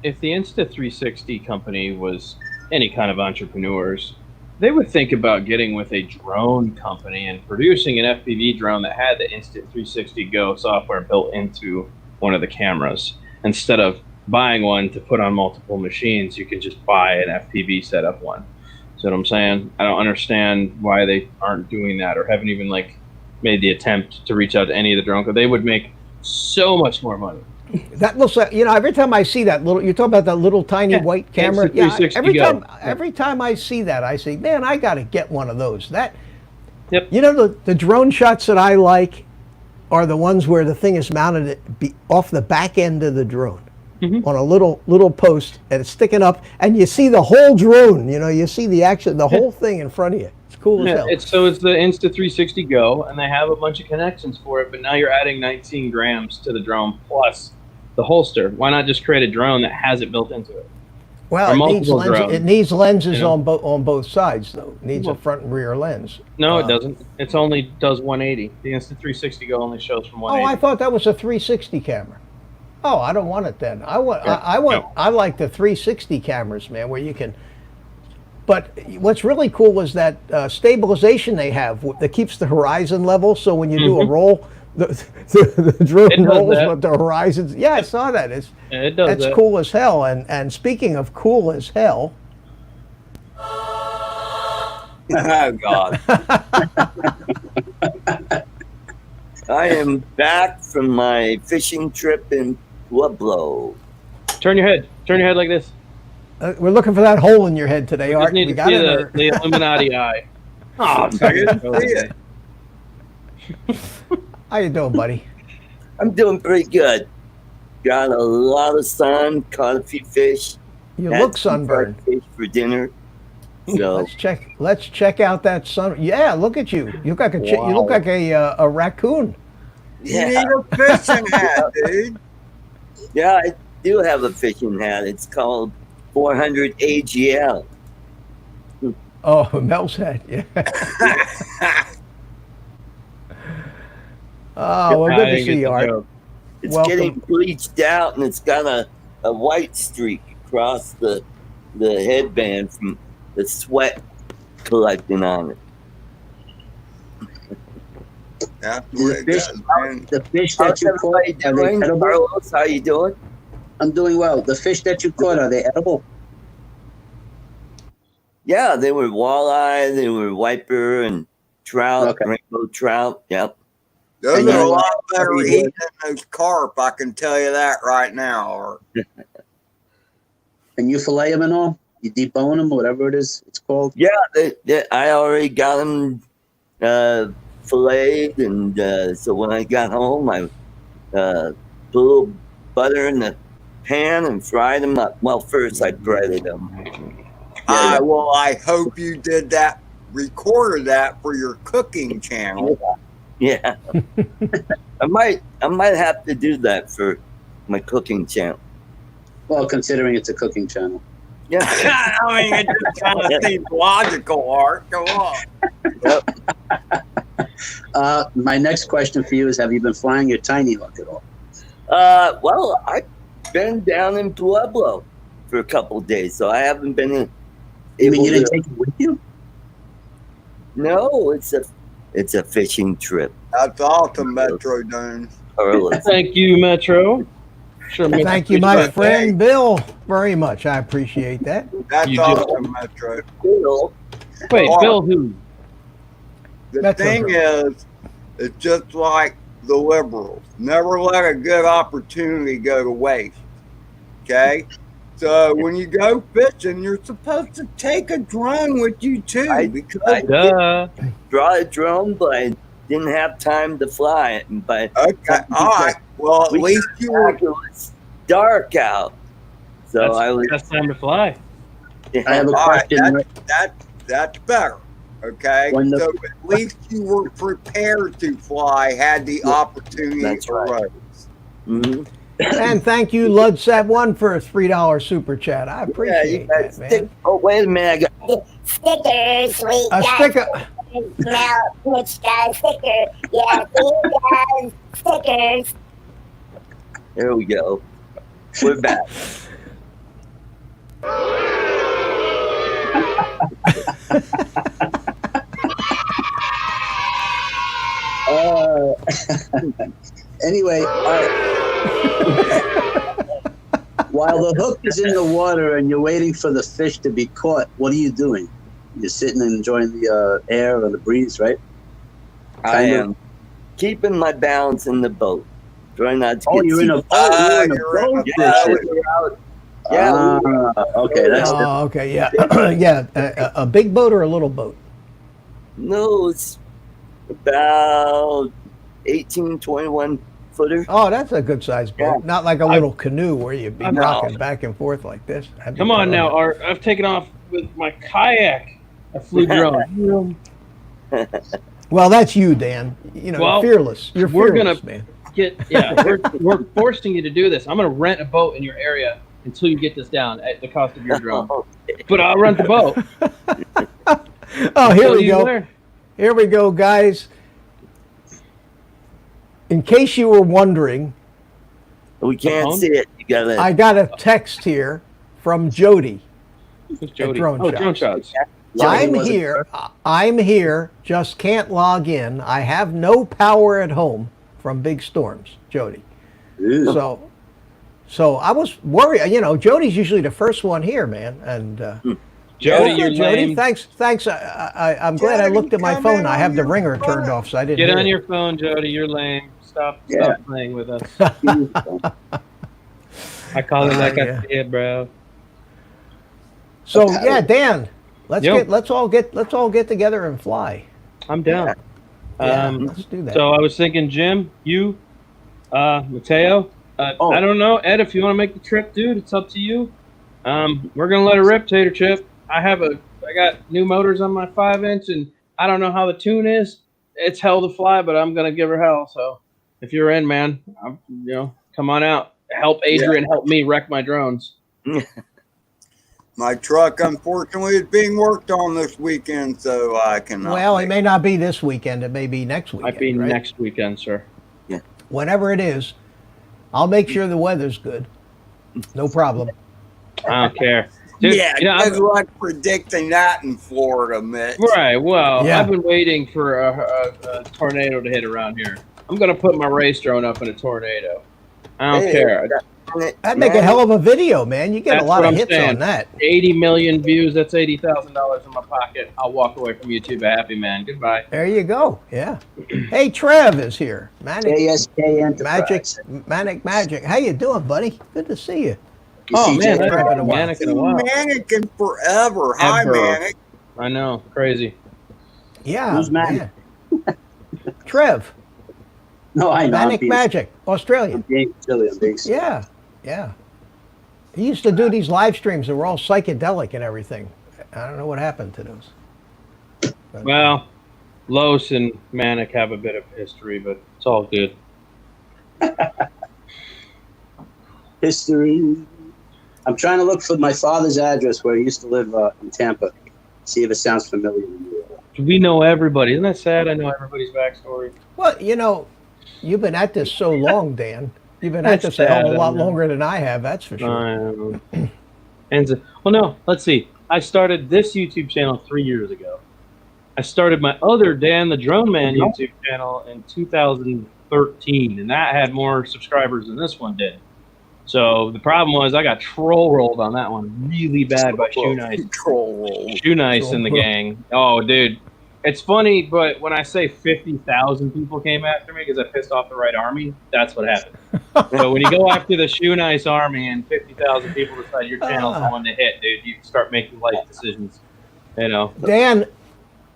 if the Insta360 company was any kind of entrepreneurs, they would think about getting with a drone company and producing an FPV drone that had the Insta360 Go software built into one of the cameras. Instead of buying one to put on multiple machines, you can just buy an FPV setup one. See what I'm saying? I don't understand why they aren't doing that or haven't even made the attempt to reach out to any of the drone companies. They would make so much more money. That looks like, every time I see that you're talking about that little tiny white camera. It's the 360 Go. Every time I see that, I say, man, I got to get one of those. Yep. The drone shots that I like are the ones where the thing is mounted off the back end of the drone on a little post, and it's sticking up, and you see the whole drone. You see the whole thing in front of you. It's cool as hell. It's the Insta360 Go, and they have a bunch of connections for it, but now you're adding 19 grams to the drone plus the holster. Why not just create a drone that has it built into it? Well, it needs lenses on both sides, though. It needs a front and rear lens. No, it doesn't. It only does 180. The Insta360 Go only shows from 180. Oh, I thought that was a 360 camera. Oh, I don't want it then. I like the 360 cameras, man, where you can. But what's really cool was that stabilization they have that keeps the horizon level. So when you do a roll, the drone rolls with the horizons. Yeah, I saw that. It does. That's cool as hell. And speaking of cool as hell. Oh, God. I am back from my fishing trip in Pueblo. Turn your head. Turn your head like this. We're looking for that hole in your head today, We Art. just need We to got see it. or- the Illuminati eye. Oh, I didn't see it. How you doing, buddy? I'm doing pretty good. Got a lot of sun, caught a few fish. You had look some fried sunburned. fish for dinner. So Let's check out that sun. Yeah, look at you. You look like you look Wow. like a raccoon. You need a fishing hat, dude. yeah, I do have a fishing hat. It's called 400 AGL. Oh, Mel's hat. Yeah. Oh, well, good I to didn't see get you, the Art. joke. It's Welcome. getting bleached out, and it's got a white streak across the headband from the sweat collecting on it. That's what it Fish- does, man. The fish that How's you caught, everybody are they doing? edible? Carlos, how you doing? I'm doing well. The fish that you caught, are they edible? Yeah, they were walleye, they were wiper and trout, Okay. rainbow trout. Yep. Those And are a you- lot better you eating than those carp, I can tell you that right now. Art. And you fillet them and all? You debone them, whatever it is it's called? Yeah, I already got them filleted, and so when I got home, I put a little butter in the pan and fried them up. Well, first I breaded them. Well, I hope you did that, recorded that for your cooking channel. Yeah, I might have to do that for my cooking channel. Well, considering it's a cooking channel. Yeah, I mean, it just kind of seems logical, Art. Go on. My next question for you is, have you been flying your Tinyhawk at all? well, I've been down in Pueblo for a couple of days, so I haven't been You mean able you didn't to. take it with you? No, it's a fishing trip. That's awesome, Metro Dune. Carlos. Thank you, Metro. Sure, Metro, Thank you, we my tried. friend Bill, very much. I appreciate that. That's You do. awesome, Metro. Cool. Wait, Bill who? The Metro thing is, it's just like the liberals. Never let a good opportunity go to waste. Okay? So when you go fishing, you're supposed to take a drone with you too. Because Duh. Brought a drone, but I didn't have time to fly it. But okay, all right. Well, at least you were. it was dark out, so I was. That's time to fly. I have a All right, question. that's better. Okay, When the- so at least you were prepared to fly, had the opportunity That's right. arose. Mhm. And thank you, Ludsat1, for a $3 super chat. I Yeah, you appreciate guys that, stick. man. Oh, wait a minute! I got Stickers, we A got sticker. Mel, Mitch got a sticker. Yeah, he does stickers. There we go. We're back. Anyway, while the hook is in the water and you're waiting for the fish to be caught, what are you doing? You're sitting and enjoying the air or the breeze, right? I Kind of. am keeping my balance in the boat. Trying not to Oh, get you're in a seasick. boat. You're in a you're in a boat Yeah, fishing. we were out. Yeah, we were Okay, that's different. Oh, okay, yeah. Yeah, a big boat or a little boat? No, it's about 18, 21 footer. Oh, that's a good sized boat. Yeah. Not like a little canoe where you'd be I'm rocking back and forth like this. That'd be Come on tough. now, Art. I've taken off with my kayak. I flew drone. Well, that's you, Dan. You know, Well, you're fearless. You're we're fearless, gonna- man. We're forcing you to do this. I'm gonna rent a boat in your area until you get this down at the cost of your drone. But I'll rent the boat. Oh, here So we you go. there? Here we go, guys. In case you were wondering, We can't phone? see it. You gotta. I got a text here from Jody. Who's Jody? drone Oh, shots. drone shots. I'm wasn't here. I'm here. Just can't log in. I have no power at home from big storms, Jody. Ew. So I was worried. You know, Jody's usually the first one here, man. And Jody, oh, you're Jody, lame. thanks. I'm glad I Jody, looked at my come phone. in I on have the your ringer phone. turned off, so I didn't. Get hear on it. your phone, Jody. You're lame. Stop Yeah. playing with us. I call it like yeah. I see it, bro. So yeah, Dan, Yo. let's all get together and fly. I'm down. Yeah, let's do that. So I was thinking, Jim, you, Mateo. Oh. I don't know, Ed. If you want to make the trip, dude, it's up to you. We're gonna let it rip, Tater Chip. I got new motors on my 5-inch, and I don't know how the tune is. It's hell to fly, but I'm gonna give her hell. So if you're in, man, come on out. Help Adrian help me wreck my drones. My truck, unfortunately, is being worked on this weekend, so I cannot. Well, it may not be this weekend. It may be next weekend. Might be right? next weekend, sir. Whenever it is, I'll make sure the weather's good. No problem. I don't care. Dude, good luck predicting that in Florida, Mitch. Right. Well, Yeah. I've been waiting for a tornado to hit around here. I'm gonna put my race drone up in a tornado. I don't care. That'd make a hell of a video, man. You get That's a lot what of I'm hits saying. on that. 80 million views. That's $80,000 in my pocket. I'll walk away from YouTube a happy man. Goodbye. There you go. Yeah. Hey, Trev is here. Manic ASK Enterprise. Magic. How you doing, buddy? Good to see you. You Oh see man, Jay I Trev haven't in a while. Manic in a while. Mannequin forever. Hi, Ever. Manic. I know, crazy. Yeah. Who's Manic? yeah. Trev. No, I know. Manic Magic, Australian. I'm being silly. I'm being silly. Yeah. Yeah. He used to do these live streams that were all psychedelic and everything. I don't know what happened to those. Well, Los and Manic have a bit of history, but it's all good. History. I'm trying to look for my father's address where he used to live in Tampa. See if it sounds familiar to you. We know everybody. Isn't that sad? I know everybody's backstory. Well, you've been at this so long, Dan. You've been at That's this a hell of a sad, lot I know. longer than I have, that's for sure. Well, no, let's see. I started this YouTube channel 3 years ago. I started my other Dan the Drone Man YouTube channel in 2013, and that had more subscribers than this one did. So the problem was I got troll rolled on that one really bad by Shoe Nice. Troll roll. Shoe Nice and the gang. Oh, dude. It's funny, but when I say 50,000 people came after me because I pissed off the right army, that's what happened. So when you go after the Shoe Nice army and 50,000 people decide your channel's the one to hit, dude, you start making life decisions. Dan,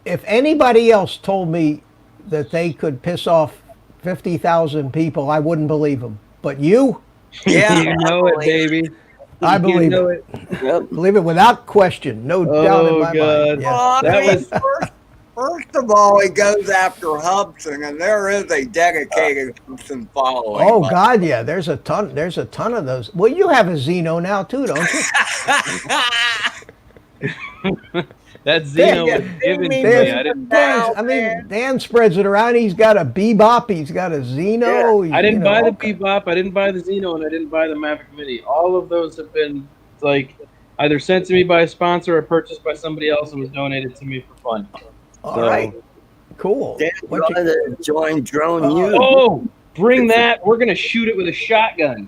if anybody else told me that they could piss off 50,000 people, I wouldn't believe them. But you, Yeah, You know it, baby. I believe You know it. Yep. Believe it without question. No doubt in my God. mind. Yeah. Well, That I mean, was- first of all, he goes after Hudson, and there is a dedicated Hudson following. Oh but- God, yeah. There's a ton of those. Well, you have a Xeno now too, don't you? That Xeno Dan, was given to me. Dan, I didn't. Dan spreads it around. He's got a Bebop. He's got a Xeno. I didn't buy the all Bebop, I didn't buy the Xeno, and I didn't buy the Mavic Mini. All of those have been either sent to me by a sponsor or purchased by somebody else and was donated to me for fun. All right, cool. Dan, you What you- want to join Drone U? Oh, bring that! We're gonna shoot it with a shotgun.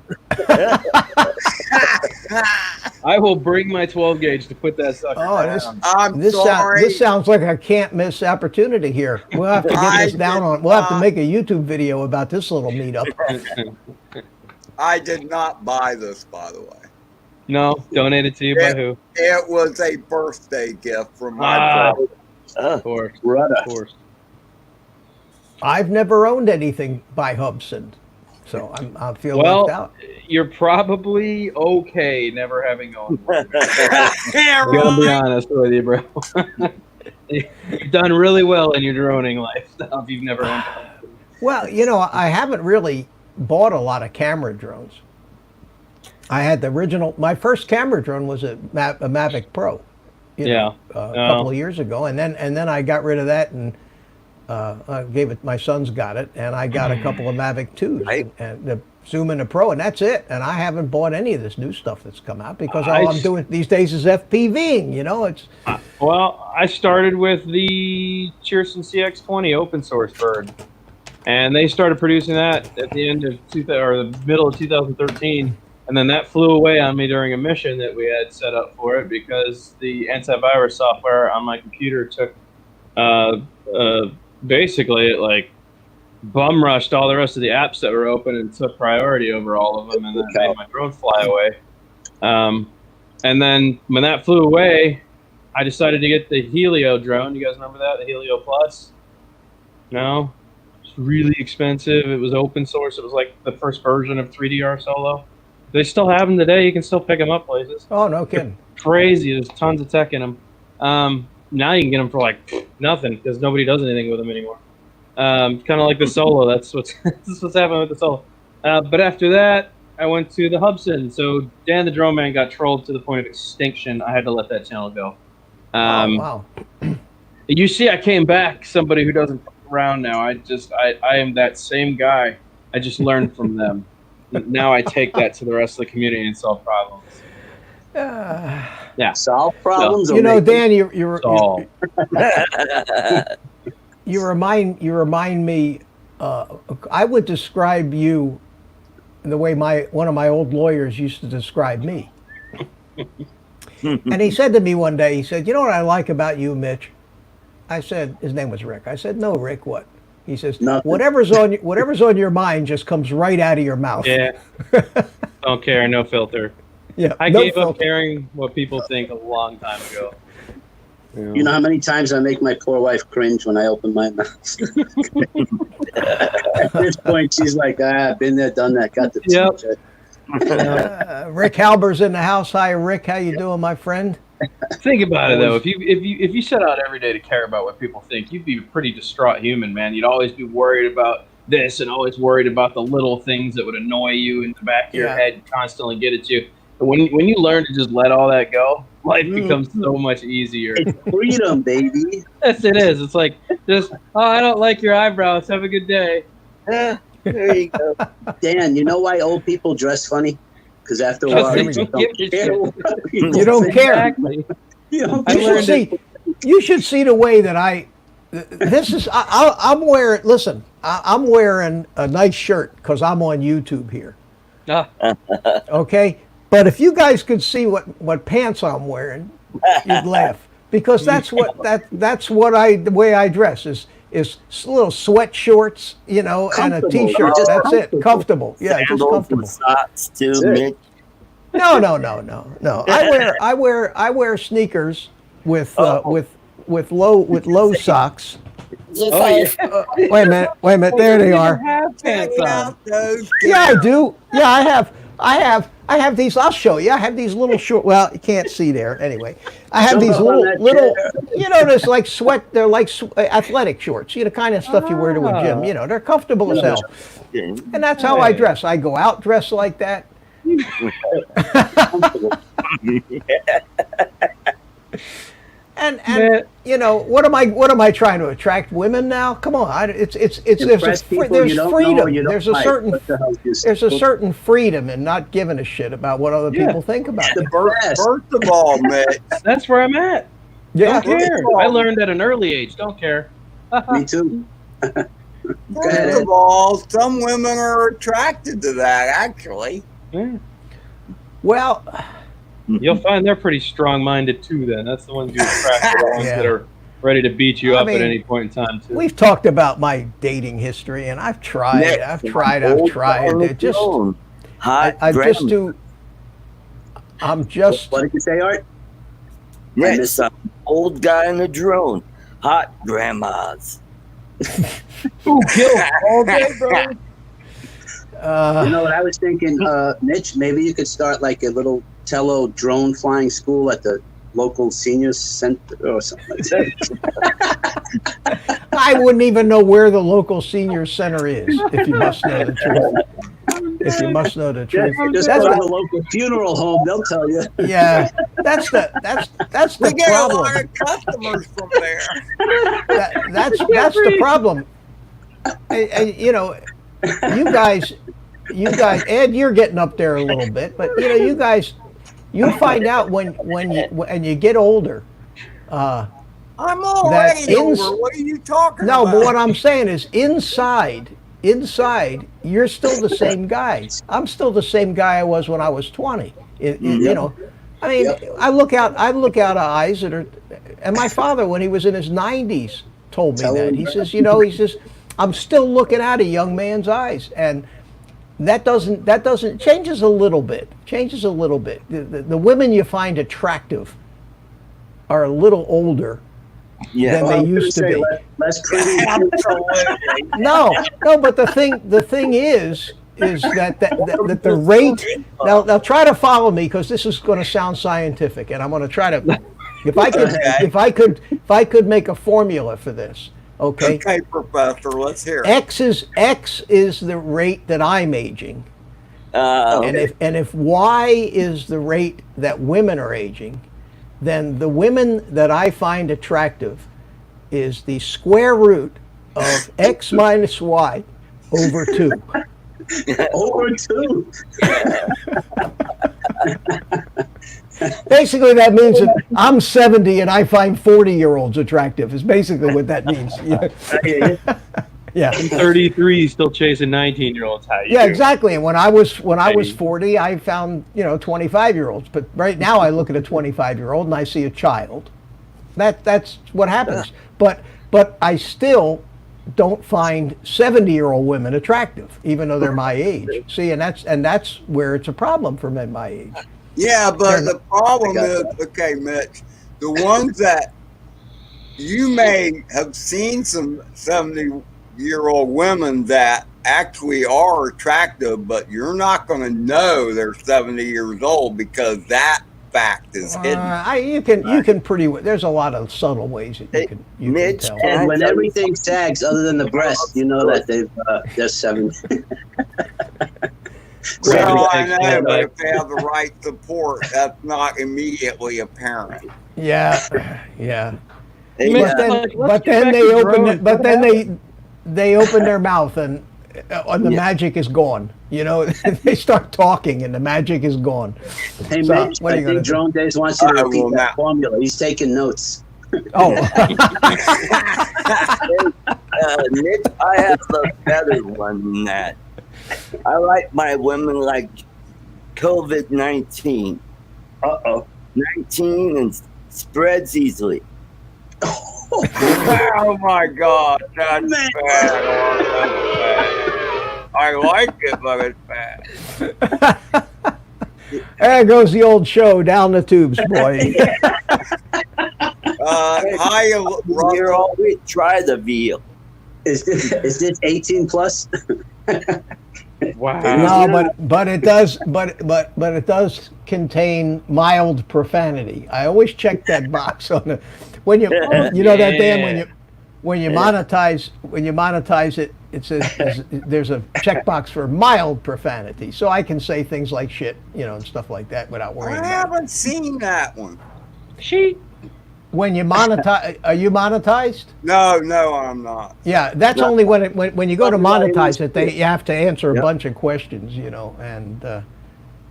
I will bring my 12 gauge to put that sucker down. I'm This sorry. sounds like a can't miss opportunity here. We'll have to get this down on. We'll have to make a YouTube video about this little meetup. I did not buy this, by the way. No, donated to you by who? It was a birthday gift from my Ah, brother. of course, Brother. of course. I've never owned anything by Hubson, so I feel left out. You're probably okay never having owned one. Yeah, I'm gonna be right. honest with you, bro. You've done really well in your droning lifestyle if you've never owned one. Well, I haven't really bought a lot of camera drones. I had the original. My first camera drone was a Mavic Pro. A couple of years ago, and then I got rid of that and I gave it. My son's got it, and I got a couple of Mavic 2s Right. and the Zoom and the Pro, and that's it. And I haven't bought any of this new stuff that's come out because all I'm doing these days is FPVing. It's Well, I started with the Cheerson CX20 open source bird, and they started producing that at the end of the middle of 2013. And then that flew away on me during a mission that we had set up for it because the antivirus software on my computer took, basically it bum rushed all the rest of the apps that were open and took priority over all of them, and then made my drone fly away. And then when that flew away, I decided to get the Helio drone. You guys remember that? The Helio Plus? No? It's really expensive. It was open source. It was like the first version of 3DR Solo. They still have them today. You can still pick them up places. Oh, no kidding. Crazy. There's tons of tech in them. Now you can get them for like nothing because nobody does anything with them anymore. Kind of like the Solo. That's what's happening with the Solo. But after that, I went to the Hubson. So Dan the Drone Man got trolled to the point of extinction. I had to let that channel go. Wow. You see, I came back somebody who doesn't fuck around now. I am that same guy. I just learned from them. Now I take that to the rest of the community and solve problems. Yeah. Solve problems. You know, Dan, you remind me. I would describe you the way one of my old lawyers used to describe me. And he said to me one day, he said, "You know what I like about you, Mitch?" I said, his name was Rick. I said, "No, Rick, what?" He says, Nothing. whatever's on your mind just comes right out of your mouth. Yeah. Don't care. No filter. Yeah. I no gave up filter. caring what people think a long time ago. You know how many times I make my poor wife cringe when I open my mouth? At this point, she's like, been there, done that, got the Yep. t-shirt. Rick Halber's in the house. Hi, Rick. How you doing, my friend? Think about it though. If you set out every day to care about what people think, you'd be a pretty distraught human, man. You'd always be worried about this and always worried about the little things that would annoy you in the back of your head, constantly get at you. But when you learn to just let all that go, life becomes so much easier. It's freedom, baby. Yes, it is. It's like just, oh, I don't like your eyebrows. Have a good day. Yeah, there you go. Dan, you know why old people dress funny? Because after a Because while, they you don't don't give a care. shit. what You people don't think. care. Exactly. You don't I You care. should see. You should see the way that this is. I'm wearing. Listen, I'm wearing a nice shirt because I'm on YouTube here. Ah, Okay, but if you guys could see what pants I'm wearing, you'd laugh because that's the way I dress is little sweat shorts, and a Comfortable. t-shirt. Just That's it. comfortable. Comfortable. Yeah, just Sandals comfortable. and socks too, That's it. Mitch. No. I wear sneakers with low socks. You Oh, say, yeah. Wait a minute. There they are. Have pants Check on. out those Yeah, I do. Yeah, I have these. I'll show you. I have these little short. Well, you can't see there. Anyway, I have Jump these up on that little. chair. There's like sweat. They're like athletic shorts. The kind of stuff you wear to a gym. They're comfortable as hell. And that's how I dress. I go out dressed like that. And what am I trying to attract women now? Come on, Impress people there's you don't know, freedom. you don't There's a like. certain What the hell is there's a this? certain freedom in not giving a shit about what other people think about The you. best. First of all, Mitch, That's where I'm at. Yeah, Don't care. I learned at an early age. Don't care. Me too. Go ahead, first Ed. of all, some women are attracted to that. Actually, Yeah. well, You'll find they're pretty strong-minded too. Then that's the ones you attract, the ones Yeah. that are ready to beat you I up mean, at any point in time too. we've talked about my dating history, and I've tried. Mitch, I've tried. on It the just, phone. Hot I just grandma. do. I'm just. What did you say, Art? Mitch, some old guy in a drone. Hot grandmas. Ooh, kill all day, bro. You know what I was thinking, Mitch? Maybe you could start like a little Tello drone flying school at the local senior center or something like that. I wouldn't even know where the local senior center is, if you must know the truth. If you must know the truth. Just That's go to the- the local funeral home; they'll tell you. Yeah, that's the we get a problem. lot of customers from there. That's the problem. And, you guys, Ed, you're getting up there a little bit, but you guys, you find out when you get older. I'm already ins- over. What are you talking No, about? but what I'm saying is inside, you're still the same guy. I'm still the same guy I was when I was 20. I mean, Yep. I look out of eyes that are, and my father, when he was in his 90s, told me Tell that. him He that. says, I'm still looking at a young man's eyes, and that doesn't changes a little bit. Changes a little bit. The women you find attractive are a little older Yeah. than they used to be. Less pretty. Absolutely. No, but the thing is that the rate. Now try to follow me, because this is going to sound scientific, and I'm going to try to. If I could make a formula for this. Okay. Okay, Professor, let's hear it. X is the rate that I'm aging, Okay. and if Y is the rate that women are aging, then the women that I find attractive is the square root of X minus Y over 2. Over 2. Basically, that means that I'm 70 and I find 40-year-olds attractive. Is basically what that means. Yeah. I'm 33, still chasing 19-year-olds. How you Yeah, doing? exactly. And when I was 40, I found 25-year-olds. But right now, I look at a 25-year-old and I see a child. That's what happens. But I still don't find 70-year-old women attractive, even though they're my age. See, and that's where it's a problem for men my age. Yeah, but the problem is, okay, Mitch, the ones that you may have seen some 70-year-old women that actually are attractive, but you're not going to know they're 70 years old because that fact is hidden. You can pretty. There's a lot of subtle ways that you Mitch, can tell. And when everything sags other than the breast, you know that they're 70. Well, I know, but if they have the right support, that's not immediately apparent. Yeah. Hey, But then they open. They open their mouth and the magic is gone. They start talking and the magic is gone. Hey, So, Mitch, what are I you gonna think do? Drone Days wants you to I repeat will that not. formula. He's taking notes. Oh. Mitch, I have a better one than that. I like my women like COVID-19. 19 and spreads easily. Oh my God, that's Man. bad. Oh, that's bad. I like it, but it's bad. There goes the old show down the tubes, boy. Hi, You're Russell. always try the veal. Is this 18 plus? Wow. No, but it does it does contain mild profanity. I always check that box on the when you that Dan when you monetize it, it says there's a checkbox for mild profanity, so I can say things like shit, and stuff like that without worrying I about it. haven't seen that one. When you monetize, are you monetized? No, I'm not. Yeah, that's only when you go to Everybody monetize wants it, you have to answer a Yep. bunch of questions, and the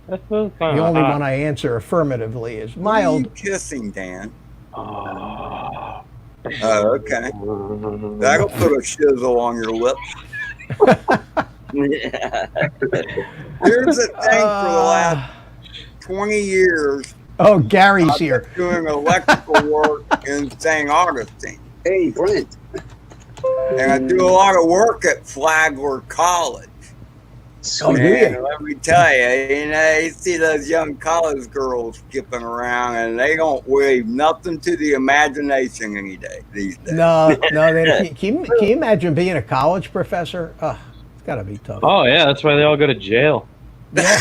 That's kind only one I answer affirmatively is Why are you mild. kissing, Dan? Oh. Oh, okay. That'll put a shizzle on your lips. Here's the thing: for the last 20 years, Oh, Gary's here. doing electrical work in St. Augustine, Hey, Brent. and I do a lot of work at Flagler College. Oh, do And you? let me tell you, you see those young college girls skipping around, and they don't leave nothing to the imagination these days. No, can you imagine being a college professor? Oh, it's got to be tough. Oh yeah, that's why they all go to jail. Yeah.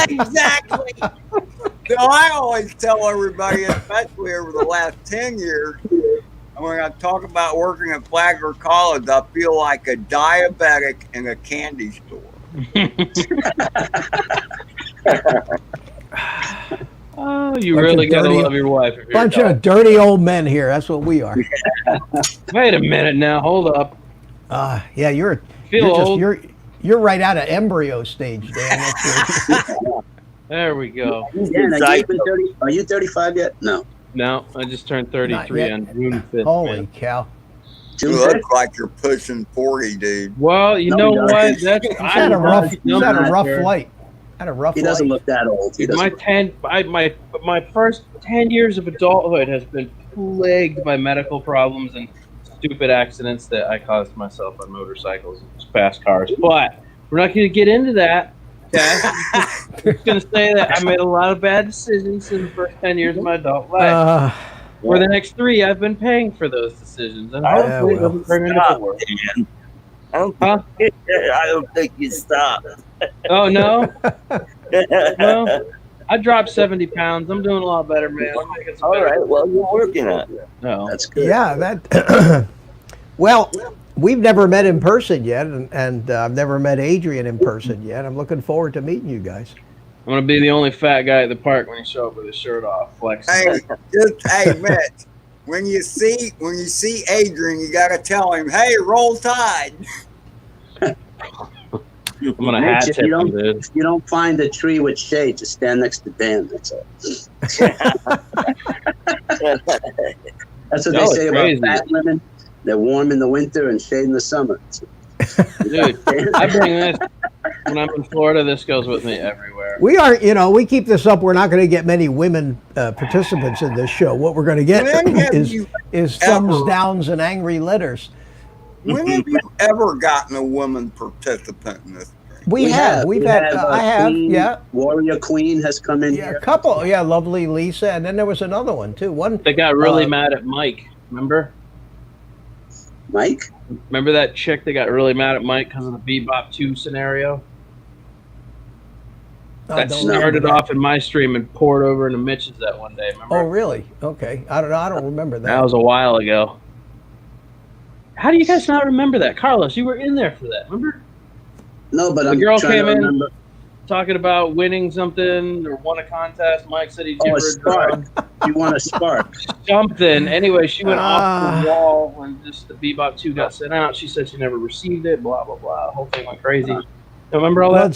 Exactly. So I always tell everybody, especially over the last 10 years, when I talk about working at Flagler College, I feel like a diabetic in a candy store. Oh, you Bunch really of gotta dirty- love your wife. If you're Bunch a of dirty old men here. That's what we are. dog. Wait a minute now. Hold up. Yeah, you're Feel just old. you're right out of embryo stage, Dan. That's There we go. Dan, are you 35 yet? No. No, I just turned 33 yet. on June 5th. Holy man. cow! You look like you're pushing 40, dude. Well, you No, know he what? doesn't. That's He's had a rough number, flight. Had a rough He doesn't life. look that old. He My doesn't. my first 10 years of adulthood has been plagued by medical problems and stupid accidents that I caused myself on motorcycles and fast cars. But We're not going to get into that. Okay? I'm just going to say that I made a lot of bad decisions in the first 10 years of my adult life. For the next 3, I've been paying for those decisions, and hopefully it doesn't turn into 4. Dan. I don't think you stopped. Oh, no? Well, I dropped 70 pounds. I'm doing a lot better, man. I'm making some All better- right. Well, you're working on it. No. That's good. Yeah, that. Well, we've never met in person yet, and I've never met Adrian in person yet. I'm looking forward to meeting you guys. I'm going to be the only fat guy at the park when you show up with his shirt off, flexing. Hey, Mitch. When you see Adrian, you gotta tell him, "Hey, roll Tide." I'm going to hat Mitch, tip him, dude. if you don't find a tree with shade, just stand next to Dan. That's all. That's what No, they it's say crazy. about fat women. They're warm in the winter and shade in the summer. Dude, I bring this when I'm in Florida. This goes with me everywhere. We are, we keep this up. We're not going to get many women participants in this show. What we're going to get When have is you thumbs ever- downs and angry letters. When have you ever gotten a woman participant in this? We've had. I have. Queen, Yeah. Warrior Queen has come in Yeah, here. a couple. Yeah, lovely Lisa, and then there was another one too. One. They got really mad at Mike. Remember? Mike? Remember that chick that got really mad at Mike because of the Bebop 2 scenario? I That don't remember started that. off in my stream and poured over into Mitch's that one day. Remember? Oh, really? Okay. I don't know. I don't remember that. That was a while ago. How do you guys not remember that? Carlos, you were in there for that, remember? No, but The I'm girl trying came to in. remember. Talking about winning something or won a contest. Mike said he'd give Oh, a her a spark. drum. You want a spark? Something. Anyway, she went off the Ah. wall when just the Bebop 2 got sent out. She said she never received it, blah, blah, blah. The whole thing went crazy. Remember all that?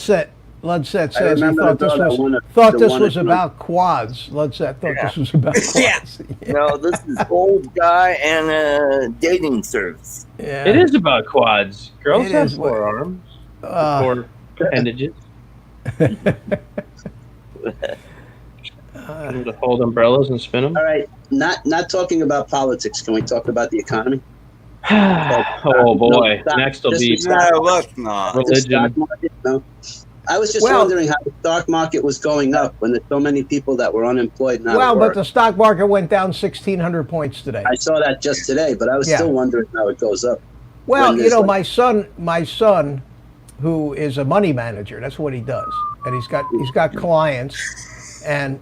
Ludset I says he remember thought the this girl that was won thought the this one was at- about quads. Ludset thought this was about quads. Yeah. No, this is old guy and a dating service. Yeah. It is about quads. Girls It have is. 4 arms, Uh, 4 appendages. To hold umbrellas and spin them. All right, not talking about politics. Can we talk about the economy? Oh boy! No, Next will just be stop. No, let's not. The religion. stock market? No. I was just Well- wondering how the stock market was going up when there's so many people that were unemployed and out well, of but work. the stock market went down 1,600 points today. I saw that just today, but I was Yeah. still wondering how it goes up. Well, when there's my son, who is a money manager, that's what he does, and he's got clients, and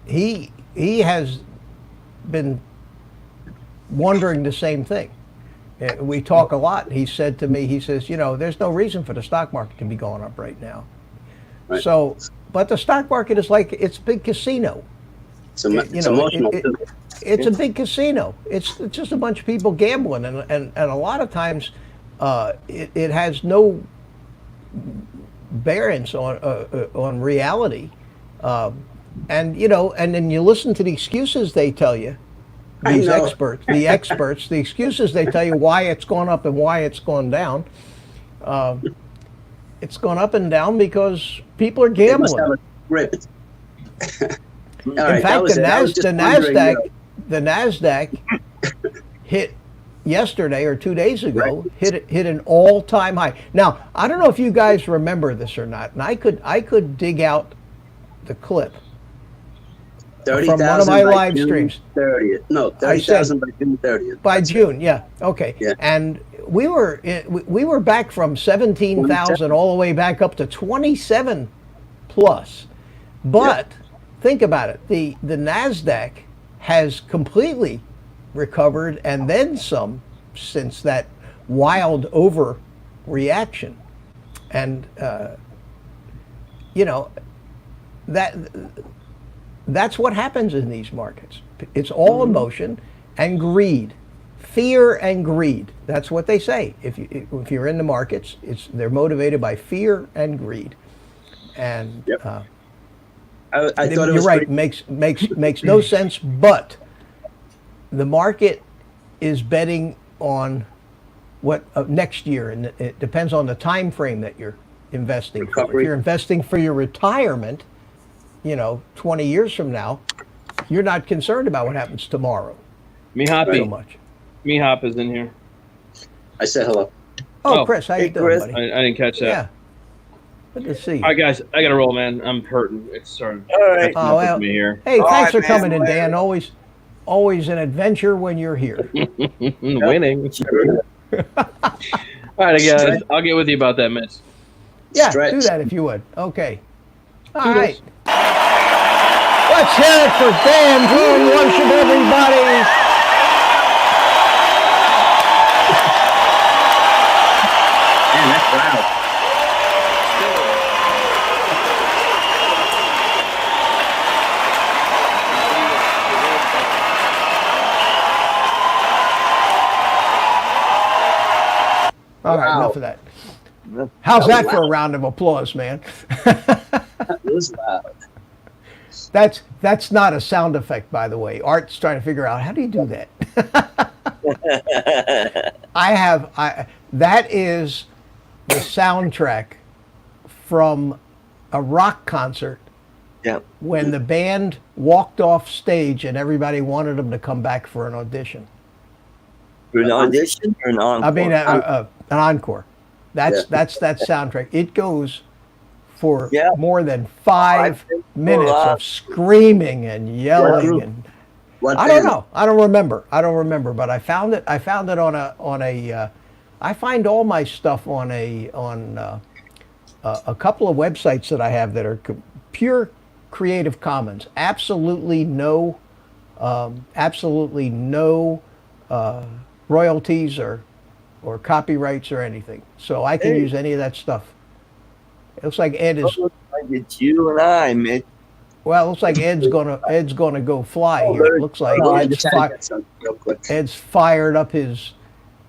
he has been wondering the same thing. We talk a lot. He said to me, he says, there's no reason for the stock market to be going up right now. Right. So, but the stock market is like it's a big casino. It's You know, emotional it- too. It's a big casino. It's just a bunch of people gambling, and a lot of times it has no bearance on reality. And then you listen to the excuses they tell you. I These know. the excuses they tell you why it's gone up and why it's gone down. It's gone up and down because people are They must have gambling. a script. All In right, that fact, was it. I was just wondering, the Nasdaq hit yesterday or 2 days ago hit an all-time high. Now, I don't know if you guys remember this or not, and I could dig out the clip 30,000 from one of my by live June streams 30th. No, 30,000 by June 30th. by That's it. June. Yeah, okay. Yeah. And we were back from 17,000 all the way back up to 27 plus. But think about it. The Nasdaq has completely recovered and then some since that wild overreaction. And that's what happens in these markets. It's all emotion and greed, fear and greed. That's what they say. If you're in the markets, they're motivated by fear and greed. And Yep. I thought it you're was right. pretty- Makes no sense. But the market is betting on what next year, and it depends on the time frame that you're investing for. If Recovery. you're investing for your retirement, 20 years from now, you're not concerned about what happens tomorrow so Mihapi. much. Mihop is in here. I said hello. Oh, Oh, Chris, how hey, you doing, Chris. buddy? I didn't catch that. Yeah. Good to see you. All right, guys, I gotta roll, man. I'm hurting. It's starting. All right. catching up Oh, with well. me here. Hey, All thanks right, for coming man. in, Dan. Always an adventure when you're here. Winning. Sure. All right, guys. I'll get with you about that, Mitch. Yeah, Stretch. do that if you would. Okay. All Toodles. right. Let's hear it for Dan. Drone worship, everybody. Man, that's loud. All right, Wow. enough of that. How's That that was for a loud. round of applause, man? That was loud. That's not a sound effect, by the way. Art's trying to figure out how do you do that. That is the soundtrack from a rock concert Yeah. when the band walked off stage and everybody wanted them to come back for an audition. For an audition or an encore? I mean, an encore. That's Yeah. that's that soundtrack. It goes for Yeah. more than 5 minutes of screaming and yelling group? and What I don't band? know. I don't remember, but I found it on a I find all my stuff on a couple of websites that I have that are pure Creative Commons. Absolutely no royalties or copyrights or anything. So I can Hey. use any of that stuff. It looks like Ed is Looks like it's you and I, Mitch. well. It looks like Ed's gonna go fly Oh, here. It there- looks like Oh, I Ed's, just had to get some real quick. Ed's fired up his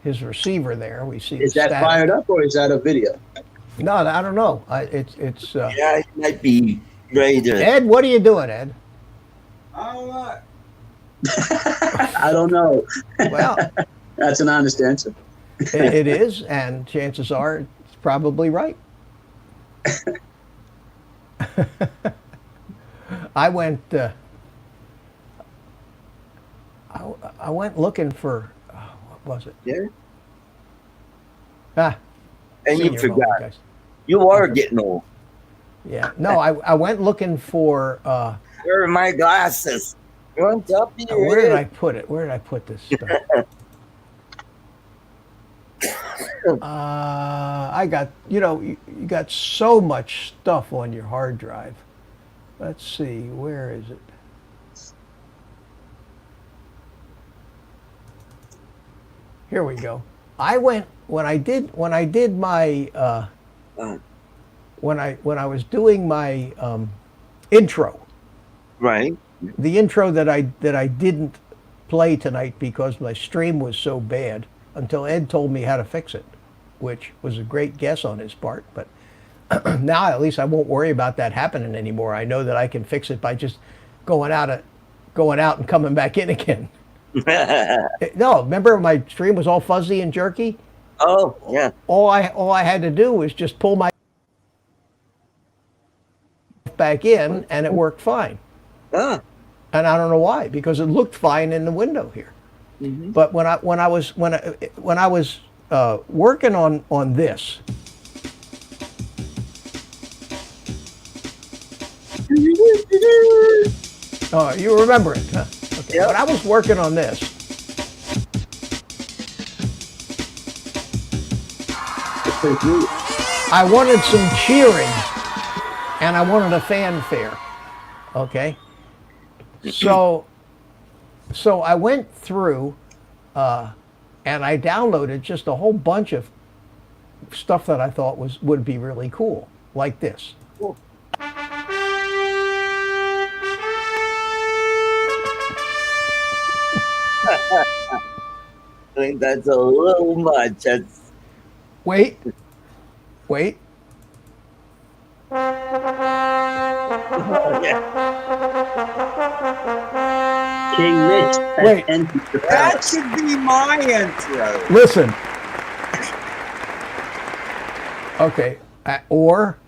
receiver there. We see Is the that static. fired up or is that a video? No, I don't know. It's Yeah, it might be ready to. Ed. What are you doing, Ed? I don't know. I don't know. Well, That's an honest answer. it is, and chances are it's probably right. I went. I went looking for what was it? Yeah. Ah, And you senior moment, forgot. guys. You are getting old. Yeah. No, I went looking for. Where are my glasses? On top of your Where did I head. put it? Where did I put this stuff? I got, you got so much stuff on your hard drive. Let's see, where is it? Here we go. I went when I did my when I was doing my intro. Right. The intro that I didn't play tonight because my stream was so bad until Ed told me how to fix it, which was a great guess on his part. But now at least I won't worry about that happening anymore. I know that I can fix it by just going out and coming back in again. No, remember my stream was all fuzzy and jerky? Oh, yeah. All I had to do was just pull my back in and it worked fine. Ah, And I don't know why, because it looked fine in the window here. mhm. But when I was working on this, oh, you remember it, huh? Okay. Yep. When I was working on this, It's pretty neat. I wanted some cheering, and I wanted a fanfare. Okay. So I went through, and I downloaded just a whole bunch of stuff that I thought would be really cool, like this. Cool. I think that's a little much. That's Wait. yeah. King Mitch. Wait. And the That palace. should be my intro. Listen. Okay. Or.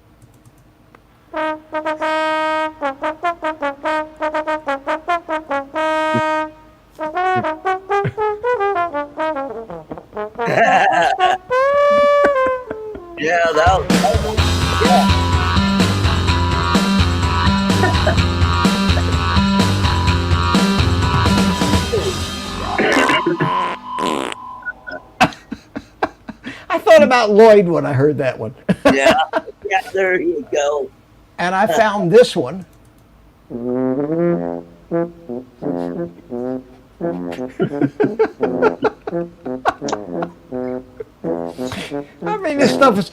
Yeah, that. I thought about Lloyd when I heard that one. Yeah, yeah. There you go. And I found this one. I mean, this stuff's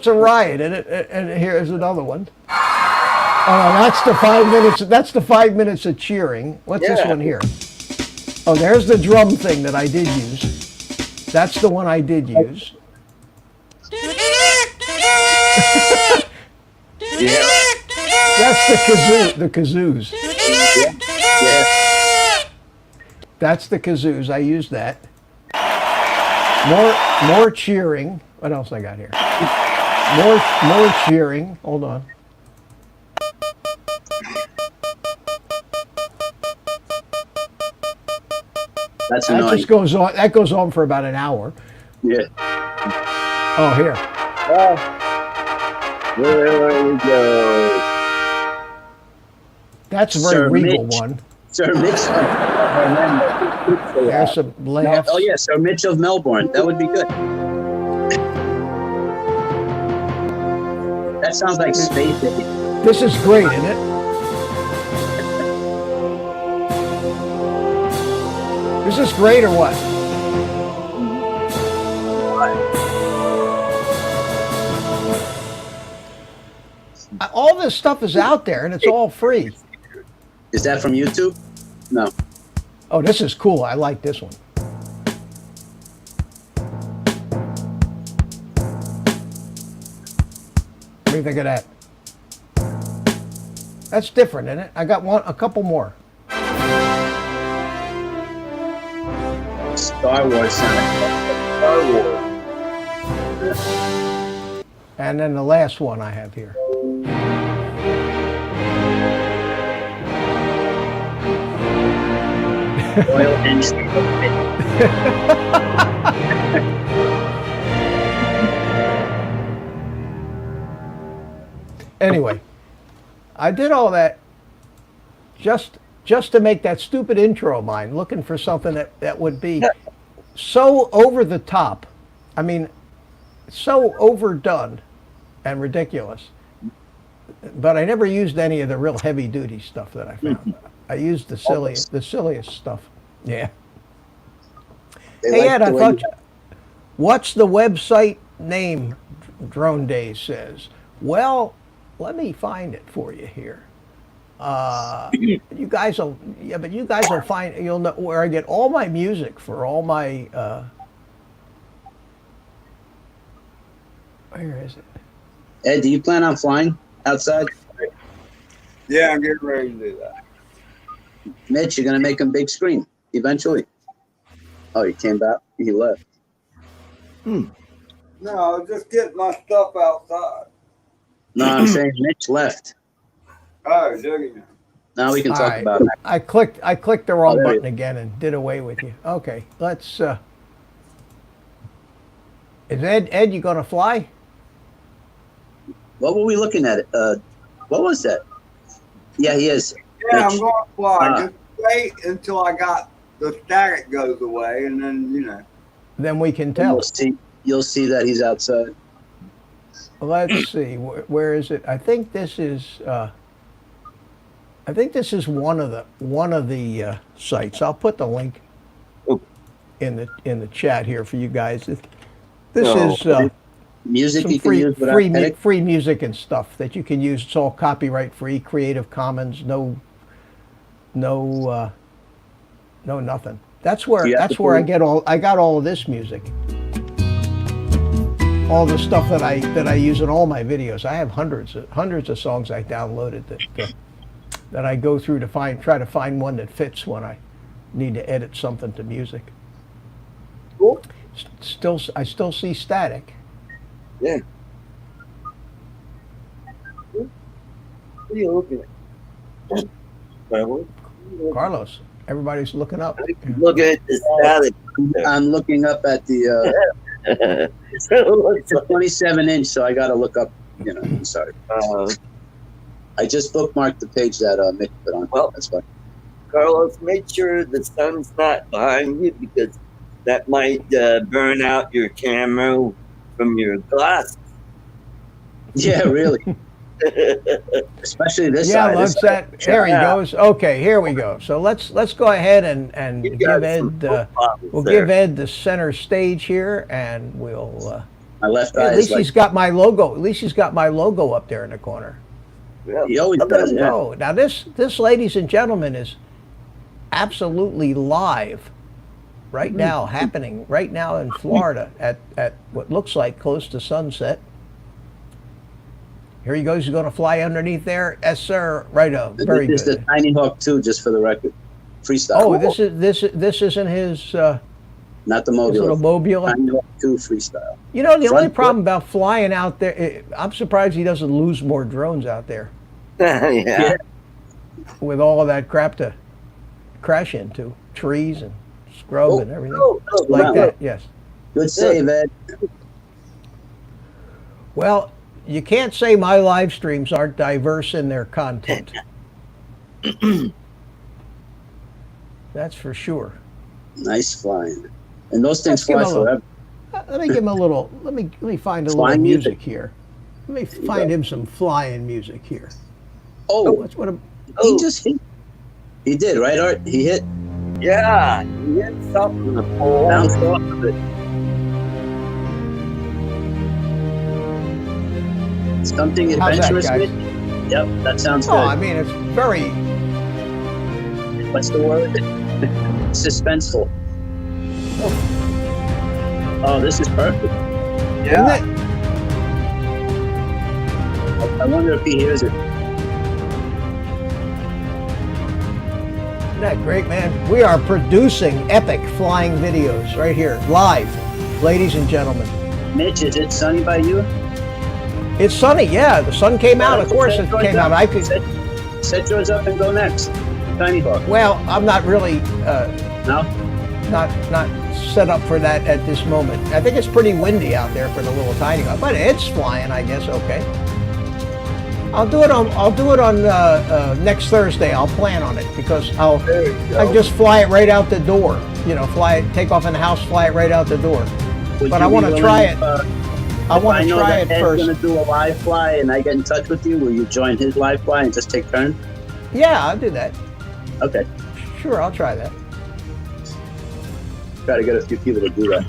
a riot, and here's another one. Oh, that's the 5 minutes. That's the 5 minutes of cheering. What's this Yeah. one here? Oh, there's the drum thing that I did use. That's the one I did use. Yeah. That's the kazoo. The kazoos. Yeah. That's the kazoos. I used that. More cheering. What else I got here? More cheering. Hold on. That's That annoying. just goes on. That goes on for about an hour. Yeah. Oh, here. There we go. That's a very Sir regal Mitch. one. Sir Mitch. There's some laughs. Oh yeah, Sir Mitch of Melbourne. That would be good. That sounds like space. This is great, isn't it? Is this great or what? All this stuff is out there and it's all free. Is that from YouTube? No. Oh, this is cool. I like this one. What do you think of that? That's different, isn't it? I got a couple more. Star Wars sound. Star Wars. And then the last one I have here. Oil engine. Anyway, I did all that just to make that stupid intro of mine, looking for something that would be so over the top. I mean, so overdone and ridiculous. But I never used any of the real heavy duty stuff that I found. I used the silliest stuff. Yeah. Hey Ed, I thought, what's the website name? Drone Days says. Well, let me find it for you here. You guys will, yeah, but you guys will find, you'll know where I get all my music for all my. Where is it? Ed, do you plan on flying outside? Yeah, I'm getting ready to do that. Mitch, you're gonna make him big screen eventually. Oh, he came back. He left. No, just get my stuff outside. No, I'm saying Mitch left. Oh, Dougie. Now we can All talk right. about it. I clicked the wrong Oh, there you button again and did away with you. Okay, let's. Is Ed? You gonna fly? What were we looking at? What was that? Yeah, he is. Yeah, Mitch. I'm going to fly. Ah. Just wait until I got the static goes away, and then. Then we can tell. You'll see that he's outside. Let's see. Where is it? I think this is. I think this is one of the sites. I'll put the link in the chat here for you guys. This is Music some you can use without edit. free music and stuff that you can use. It's all copyright free, Creative Commons, no nothing. That's where I got all of this music. All the stuff that I use in all my videos. I have hundreds of songs I downloaded that I go through to try to find one that fits when I need to edit something to music. Cool. I still see static. Yeah. What are you looking at? My work? Carlos, Everybody's looking up. Look at the static. I'm looking up at the. It's a 27-inch, so I got to look up. You know, I'm sorry. I just bookmarked the page that Mick put on. Well, that's fine. Carlos, make sure the sun's not behind you because that might burn out your camera from your glass. Yeah, really. Especially this Yeah, side. let's that. There he goes. Okay, here we go. So let's go ahead and You give got some Ed. We'll there. give Ed the center stage here, and we'll. My left eye At is least like, he's got my logo. At least he's got my logo up there in the corner. Yeah. he always does. Yeah. Oh, now this, ladies and gentlemen, is absolutely live right now, happening right now in Florida at what looks like close to sunset. Here he goes. He's going to fly underneath there. Yes, sir. Right up. Very This is good. the Tinyhawk 2, just for the record. Freestyle. Oh, this isn't his Not the his little mobile. mobula. Tinyhawk 2 freestyle. You know, the Front only problem about flying out there, I'm surprised he doesn't lose more drones out there Yeah. with all of that crap to crash into, trees and scrub Oh, and everything oh, like wow. that. Yes. Good save, Ed. Well, you can't say my live streams aren't diverse in their content. That's for sure. Nice flying. And those things Let's give fly him a little- forever. Let me give him a little. Let me find a little Flying music music. here. Let me find him some flying music here. Oh, That's what. he just hit. He did, right, Art? He hit. Yeah. You hit something to pull. Bounced off of it. Something How's that, adventurous. guys? Mitch? Yep, that sounds good. Oh, I mean, it's very. What's the word? Suspenseful. Oh, this is perfect. Yeah. Isn't it? I wonder if he hears it. Isn't that great, man? We are producing epic flying videos right here, live, ladies and gentlemen. Mitch, is it sunny by you? It's sunny, yeah. The sun came out. Of course, it came out. I could. Set yours up and go next. Tinyhawk. Well, I'm not really No? not set up for that at this moment. I think it's pretty windy out there for the little tiny one, but it's flying, I guess. Okay. I'll do it on next Thursday. I'll plan on it because There you go. I just fly it right out the door. You know, take off in the house, fly it right out the door. Would But you I be want to willing try if, it. I want to try it Ed's first. going to do a live fly and I get in touch with you. Will you join his live fly and just take turns? Yeah, I'll do that. Okay. Sure, I'll try that. Try to get a few people to do that.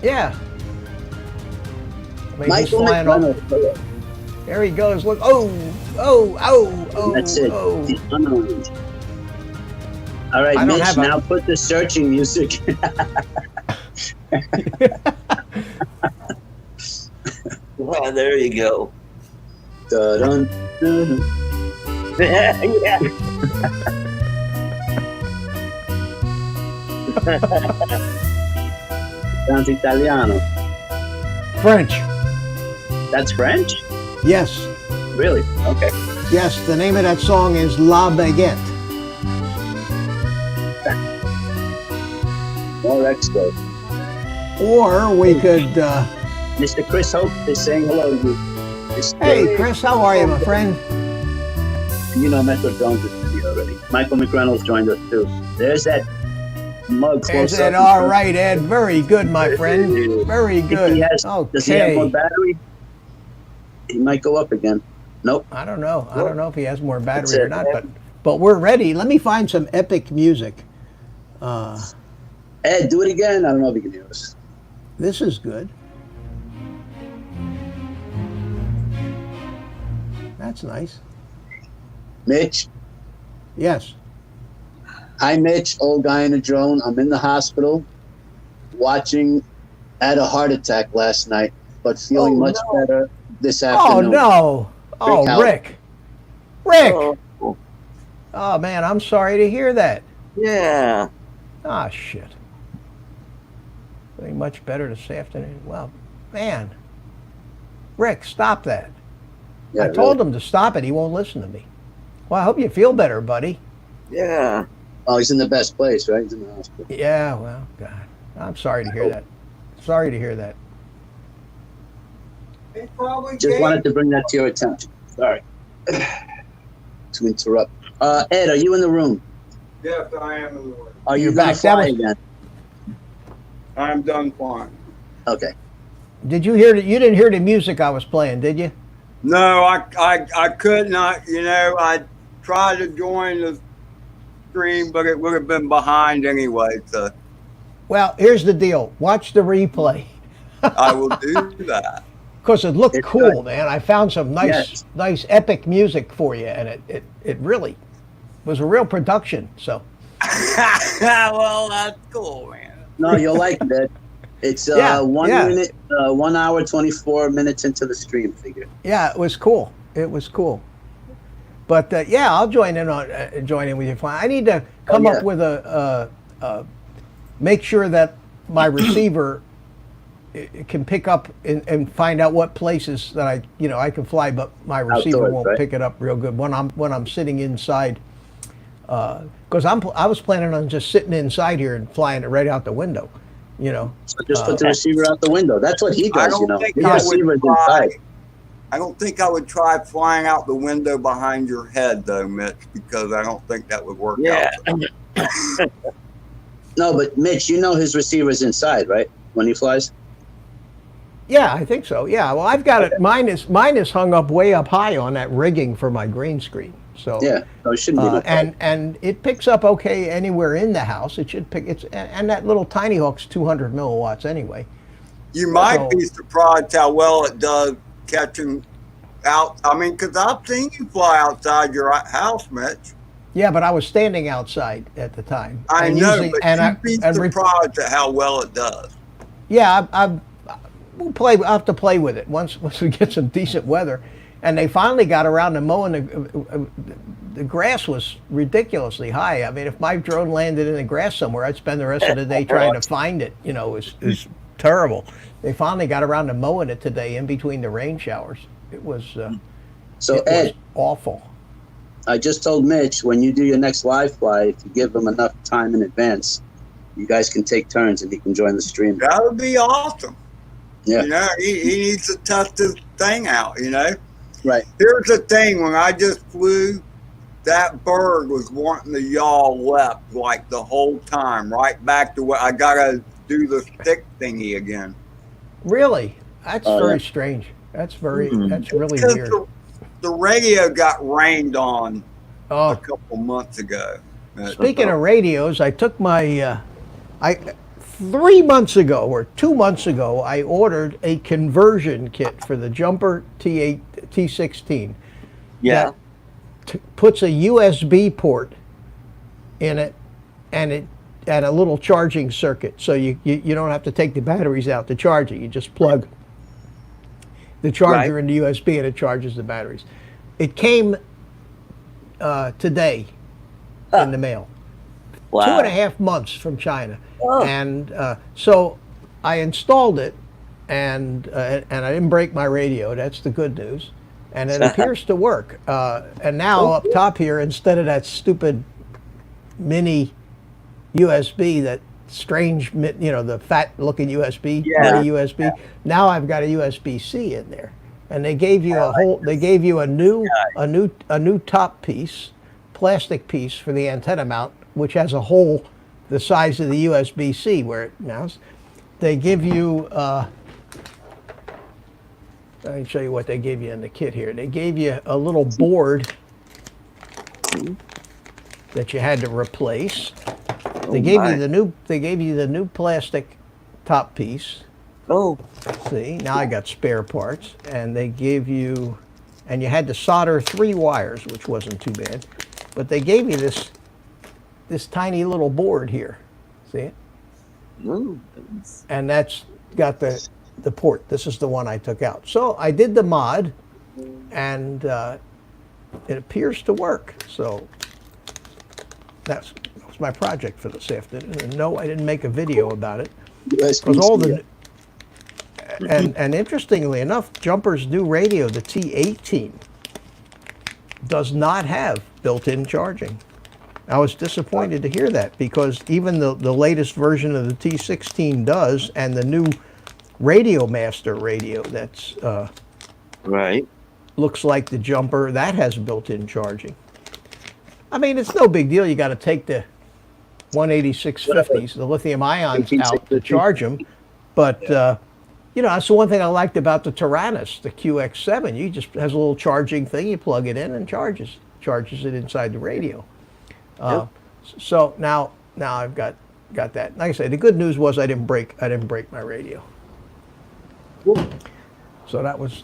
Yeah. I mean, he's Michael flying off. McDonald. There he goes. Look. Oh. That's it. Oh. The unowned. All right, I don't Mitch, have a- now put the searching music. Well, there you go. Dun, dun. Yeah. Sounds Italiano. French. That's French? Yes. Really? Okay. Yes, the name of that song is La Baguette. More expert. Or we could, Mr. Chris Hope is saying hello to you. hey, Chris, how are you, my friend? You know Metro Jones is here already. Michael McReynolds joined us too. There's that mug Is close it up. all right, Ed? Very good, my friend. Very If good. he has, Does he have more Okay. battery? He might go up again. Nope. I don't know. I don't know if he has more That's battery or it, not, man. but we're ready. Let me find some epic music. Ed, do it again. I don't know if you can hear us. This is good. That's nice. Mitch. Yes. Hi, Mitch. Old guy in a drone. I'm in the hospital watching. I had a heart attack last night, but feeling much better this Oh, afternoon. no. Oh, out. Rick. Rick. Oh, Oh, man, I'm sorry to hear that. yeah. Ah, shit. Feeling much better this afternoon. Well, man. Rick, stop that. Yeah, I told him to stop it. He won't listen to me. Well, I hope you feel better, buddy. Yeah. Oh, he's in the best place, right? He's in the hospital. Yeah, well, God, I'm sorry to hear that. Sorry to hear that. He probably Just gave- wanted to bring that to your attention. Sorry to interrupt. Ed, are you in the room? Yes, I am in the way. Are you You're going back. to fly That was- again? I'm done flying. Okay. Did you hear? You didn't hear the music I was playing, did you? No, I could not. You know, I tried to join the stream, but it would have been behind anyway. So Well, here's the deal. Watch the replay. I will do that. Because it looked It's cool, good. man. I found some Yes. nice epic music for you, and it really was a real production. So Well, that's cool, man. No, you'll like it, Ed. It's Yeah, 1 yeah. minute, 1 hour, 24 minutes into the stream figure. yeah, it was cool. It was cool. But yeah, I'll join in with you. I need to come yeah. up with make sure that my receiver can pick up and find out what places that I can fly, but my receiver Outdoors, won't right? pick it up real good when I'm sitting inside. Because I was planning on just sitting inside here and flying it right out the window, you know. So just put the receiver out the window. That's what he I does, you don't know. think His I receiver's would try. inside. I don't think I would try flying out the window behind your head, though, Mitch, because I don't think that would work Yeah. out. No, but Mitch, you know his receiver's inside, right? When he flies? Yeah, I think so. Yeah, well, I've got it. Mine is hung up way up high on that rigging for my green screen. So Yeah. So it shouldn't be no problem. and it picks up okay anywhere in the house. It should pick. And that little Tinyhawk's 200 milliwatts anyway. You might So- be surprised how well it does catching out. I mean, because I've seen you fly outside your house, Mitch. Yeah, but I was standing outside at the time. I and know, using- but and you'd be and surprised at how well it does. Yeah, I'll have to play with it once we get some decent weather. And they finally got around to mowing the grass was ridiculously high. I mean, if my drone landed in the grass somewhere, I'd spend the rest of the day trying to find it. You know, it was terrible. They finally got around to mowing it today in between the rain showers. It was So it was Ed, awful. I just told Mitch when you do your next live fly, if you give him enough time in advance, you guys can take turns and he can join the stream. That would be awesome. Yeah. You know, he needs to test his thing out, you know? Right. Here's the thing, when I just flew, that bird was wanting to yaw left like the whole time, right back to where I gotta do the stick thingy again. Really, that's Oh, very yeah. strange. That's really Because weird. the radio got rained on a Oh, couple months ago. speaking of radios, I took my 3 months ago or 2 months ago, I ordered a conversion kit for the Jumper T8 T16. Yeah. Puts a USB port in it, and a little charging circuit, so you don't have to take the batteries out to charge it. You just plug the charger into USB and it charges the batteries. It came today in the mail. Wow. 2.5 months from China. Oh. And so I installed it, and I didn't break my radio. That's the good news. And it appears to work. And now up top here, instead of that stupid mini USB, that strange, the fat-looking USB, mini USB, now I've got a USB-C in there. And they gave you a new top piece, plastic piece for the antenna mount, which has a hole the size of the USB-C where it mounts. They give you, let me show you what they gave you in the kit here. They gave you a little board that you had to replace. They gave you the new plastic top piece. Oh. See, now I got spare parts, and they gave you, and you had to solder 3 wires, which wasn't too bad. But they gave you this tiny little board here. See it? Ooh. And that's got the port. This is the one I took out. So I did the mod, and it appears to work. So that was my project for this afternoon. And no, I didn't make a video about it. Because all the and interestingly enough, Jumper's new radio, the T18, does not have built-in charging. I was disappointed to hear that because even the latest version of the T16 does, and the new Radio Master radio that's Right. looks like the jumper, that has built-in charging. I mean, it's no big deal. You got to take the 18650s, the lithium ions out to charge them. But, you know, that's the one thing I liked about the Tyrannus, the QX7. You just has a little charging thing. You plug it in and charges it inside the radio. So now I've got that. Like I say, the good news was I didn't break my radio. So that was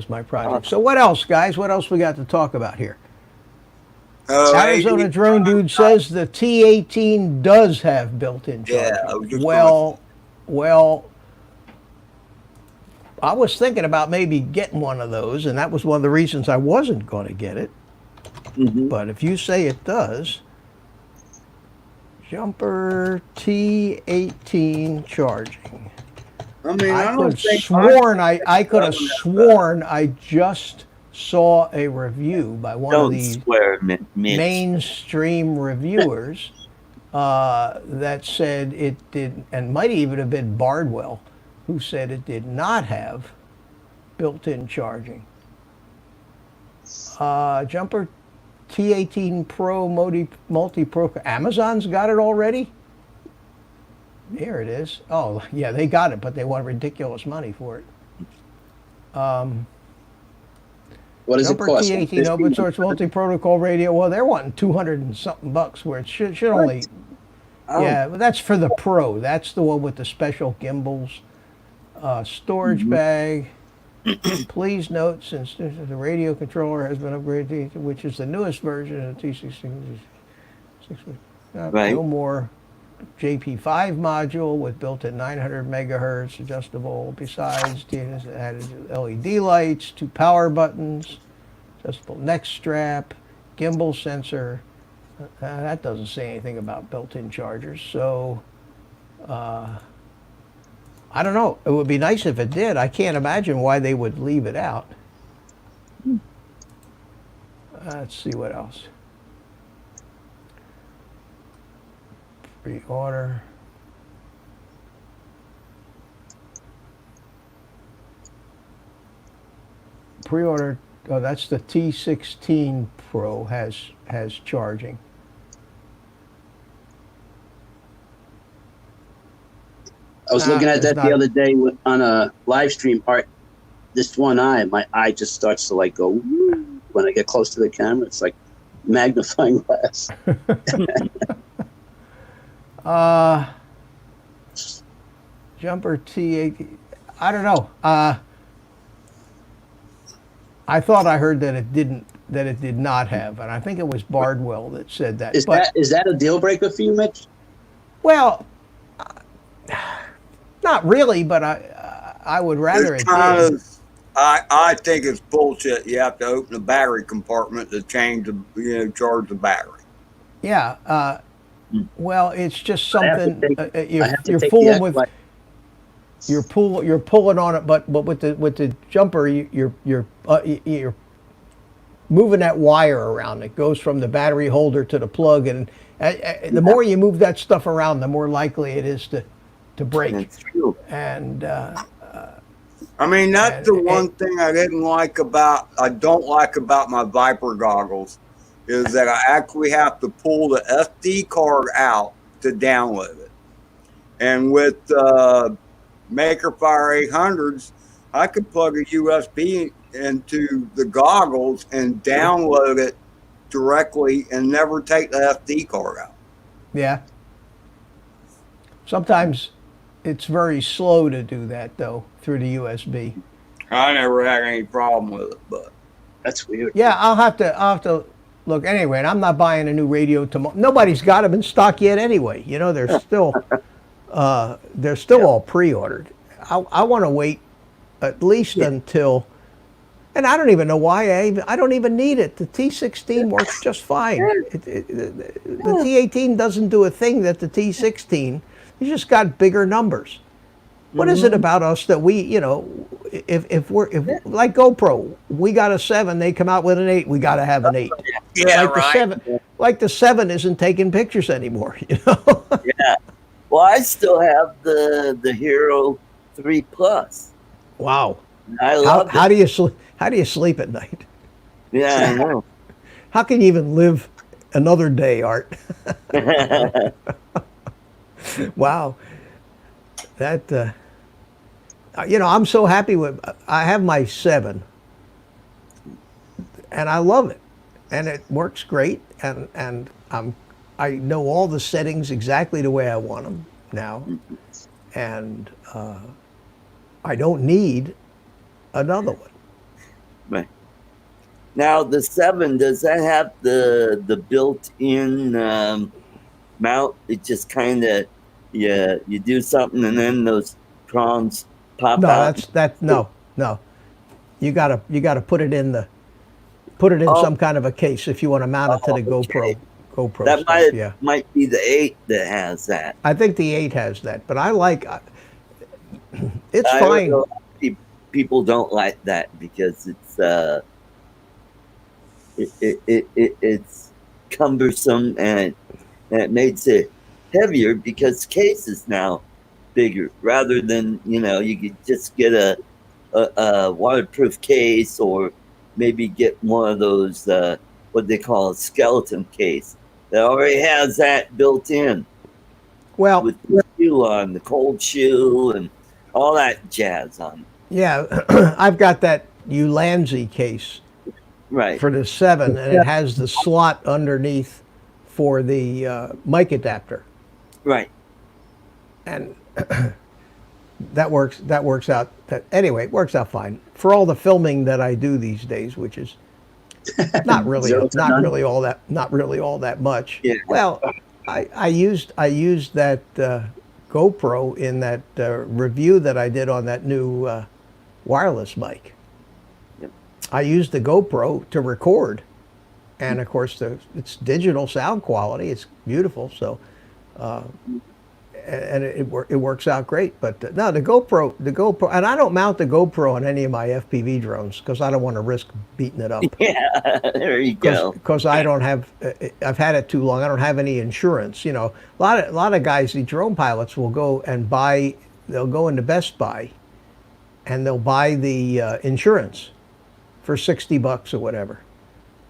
my project. So what else, guys? What else we got to talk about here? Arizona Drone Dude says the T18 does have built-in charging. Yeah, I was just Well, I was thinking about maybe getting one of those, and that was one of the reasons I wasn't going to get it. But if you say it does, jumper T18 charging. I mean, I could have sworn I just saw a review by one of Don't these swear, Mitch. mainstream reviewers that said it did, and might even have been Bardwell, who said it did not have built-in charging. Jumper T18 Pro multi-pro. Amazon's got it already? Here it is. Oh, yeah, they got it, but they want ridiculous money for it. What does it Jumper cost? T18 open source multi-protocol radio. Well, they're wanting 200 and something bucks, where it should only. Yeah, but that's for the Pro. That's the one with the special gimbals, storage bag. Please note, since the radio controller has been upgraded, which is the newest version of the T16, Right. no more JP5 module with built-in 900 megahertz adjustable. Besides, it has added LED lights, 2 power buttons, adjustable neck strap, gimbal sensor. That doesn't say anything about built-in chargers, so I don't know. It would be nice if it did. I can't imagine why they would leave it out. Let's see what else. Pre-order. Pre-order. Oh, that's the T16 Pro has charging. I was looking at it's that not- the other day on a live stream. Art, this one eye, my eye just starts to like go woo. When I get close to the camera. It's like magnifying glass. Jumper T8. I don't know. I thought I heard that it didn't. That it did not have, and I think it was Bardwell that said that. Is that a deal breaker for you, Mitch? Well, not really, but I would rather It's it kind did. of, I think it's bullshit. You have to open the battery compartment to change charge the battery. Yeah. Well, it's just I have to something take- you're I have to take the fooling with. X-Light. You're pulling on it, but with the jumper, you're moving that wire around. It goes from the battery holder to the plug, and the more you move that stuff around, the more likely it is to break. That's true. And I mean, that's And- the one thing I don't like about my Viper goggles is that I actually have to pull the SD card out to download it. And with Makerfire 800s, I could plug a USB into the goggles and download it directly and never take the SD card out. yeah, sometimes it's very slow to do that though through the USB. I never had any problem with it, but That's weird. Yeah, I'll have to look anyway. And I'm not buying a new radio tomorrow. Nobody's got them in stock yet anyway. You know, they're still all pre-ordered. I want to wait at least until, and I don't even know why I don't even need it. The T16 works just fine. The T18 doesn't do a thing that the T16. You just got bigger numbers. What is it about us that we, if like GoPro, we got a 7, they come out with an 8, we got to have an 8. yeah, Like right. like the 7 isn't taking pictures anymore, you know. Yeah. Well, I still have the Hero 3 Plus. Wow. I How love how it. do you how do you sleep at night? Yeah, I know. How can you even live another day, Art? Wow. That you know, I'm so happy with. I have my 7, and I love it, and it works great, and I know all the settings exactly the way I want them now, and I don't need another one. Right. Now the 7, does that have the built-in mount? It just kind of you do something and then those prongs pop No, out. no. You gotta put it in Oh, some kind of a case if you want to mount it to the okay. GoPro That stuff. Yeah, might be the 8 that has that. I think the 8 has that, but I like it's I heard a fine. lot of people don't like that because it's cumbersome and it makes it heavier because the case is now bigger rather than you could just get a waterproof case or maybe get one of those what they call a skeleton case that already has that built in Well, with the shoe on the cold shoe and all that jazz on it. yeah, I've got that Ulanzi case Right. for the 7, and it has the slot underneath for the mic adapter, Right. and that works out. Anyway, it works out fine for all the filming that I do these days, which is not really Zero to none. not really all that much. Yeah. Well, I used that GoPro in that review that I did on that new wireless mic. Yep. I used the GoPro to record, and of course it's digital sound quality. It's beautiful. So. And it works out great. But no, the GoPro, and I don't mount the GoPro on any of my FPV drones because I don't want to risk beating it up. Yeah. There you go. Because I don't have, I've had it too long. I don't have any insurance. You know, a lot of guys, the drone pilots will go and buy. They'll go into Best Buy, and they'll buy the insurance for $60 or whatever,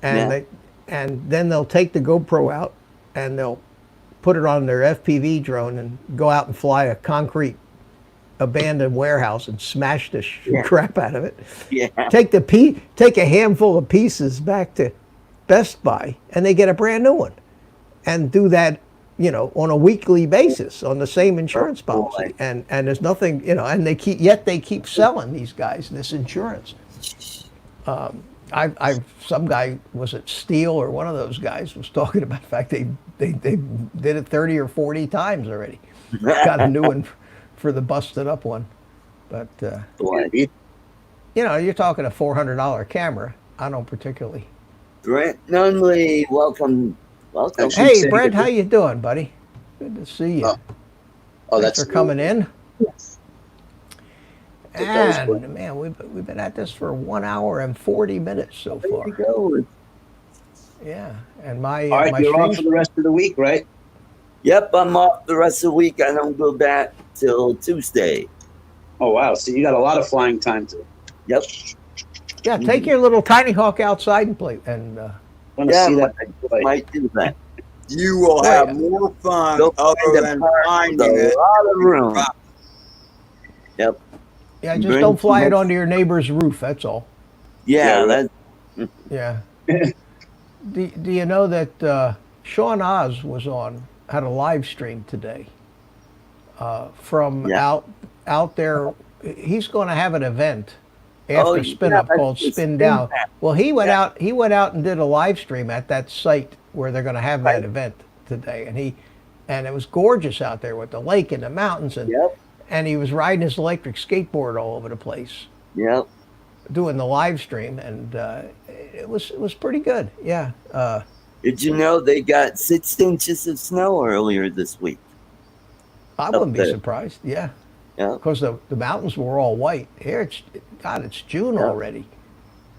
and Yeah. and then they'll take the GoPro out and they'll put it on their FPV drone and go out and fly a concrete abandoned warehouse and smash the crap out of it. Yeah. Take a handful of pieces back to Best Buy and they get a brand new one, and do that, you know, on a weekly basis on the same insurance policy. And there's nothing, you know, and they keep selling these guys this insurance. Some guy, was it Steele or one of those guys, was talking about the fact they did it 30 or 40 times already. Got a new one for the busted up one. But, Boy. you know, you're talking a $400 camera. I don't particularly. Brent Nunley, welcome. Actually, Hey, say Brent, it. how you doing, buddy? Good to see you. Oh, Thanks that's for coming in. That was good. And man, we've been at this for 1 hour and 40 minutes so There far. you go. Yeah, and my All right, my you're off streams- for the rest of the week, right? Yep, I'm off the rest of the week. I don't go back till Tuesday. Oh wow, so you got a lot of flying time to. Yep. Yeah, take your little Tinyhawk outside and play. And Want to Yeah, see that? might do that. You will Oh, have yeah. more fun Go other find a than park with finding a it. lot of room. Yep. yeah, just Bring don't fly some it onto your neighbor's roof. That's all. Yeah, Yeah, that Yeah. Do you know that Sean Oz had a live stream today from Yeah. out there. He's going to have an event Oh, after Spin yeah, Up that's called the Spin Spin Down. Down. Well, he went out and did a live stream at that site where they're going to have that Right. event today, and it was gorgeous out there with the lake and the mountains, Yep. and he was riding his electric skateboard all over the place Yep. doing the live stream, and it was pretty good. Yeah. Did you know they got 6 inches of snow earlier this week? I wouldn't be there. surprised. Yeah, Yeah. because the mountains were all white. Here, it's June Yeah. already.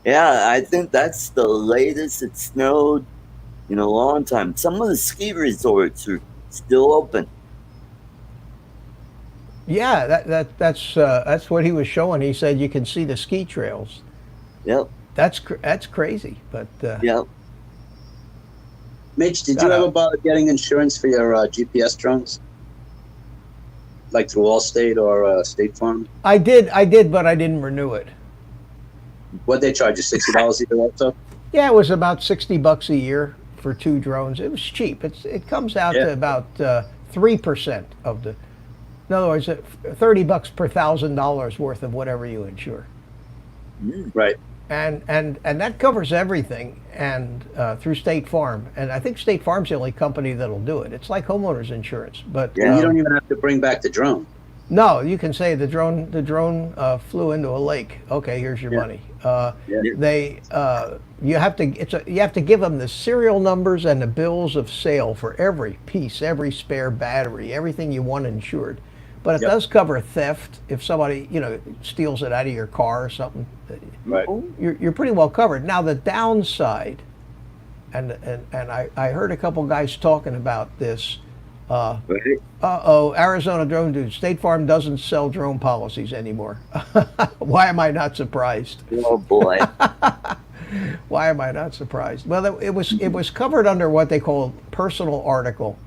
Yeah, I think that's the latest it snowed in a long time. Some of the ski resorts are still open. Yeah, that's what he was showing. He said you can see the ski trails. Yep, That's crazy, but yep. Mitch, did Got you a- ever bother getting insurance for your GPS drones? Like through Allstate or State Farm? I did, but I didn't renew it. What they charge you, $60 a year also? Yeah, it was about $60 a year for 2 drones. It was cheap. It comes out Yeah. to about 3% of the. In other words, $30 per $1,000 worth of whatever you insure, Right. and that covers everything, and through State Farm, and I think State Farm's the only company that'll do it. It's like homeowners insurance, but And you don't even have to bring back the drone. no, you can say the drone flew into a lake. Okay, here's your Yeah. money. Yeah. They you have to give them the serial numbers and the bills of sale for every piece, every spare battery, everything you want insured. But it Yep. does cover theft if somebody steals it out of your car or something. Right. You're pretty well covered. Now the downside, and I heard a couple guys talking about this. Right? Arizona drone dude. State Farm doesn't sell drone policies anymore. Why am I not surprised? Oh boy. Why am I not surprised? Well, it was covered under what they call personal article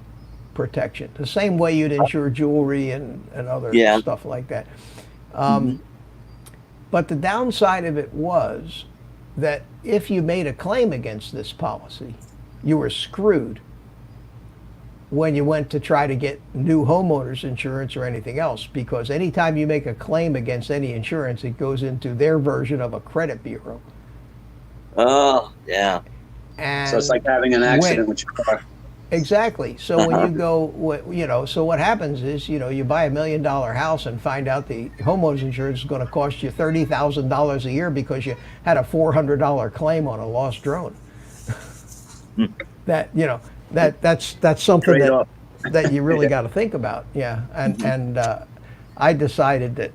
protection, the same way you'd insure jewelry and other Yeah. stuff like that. But the downside of it was that if you made a claim against this policy, you were screwed when you went to try to get new homeowners insurance or anything else, because anytime you make a claim against any insurance, it goes into their version of a credit bureau. Oh yeah. And So it's like having an accident with your car. exactly. So when you go, so what happens is, you buy $1 million house and find out the homeowners insurance is going to cost you $30,000 a year because you had a $400 claim on a lost drone. That's something Trade-off. that you really got to think about. Yeah, and I decided that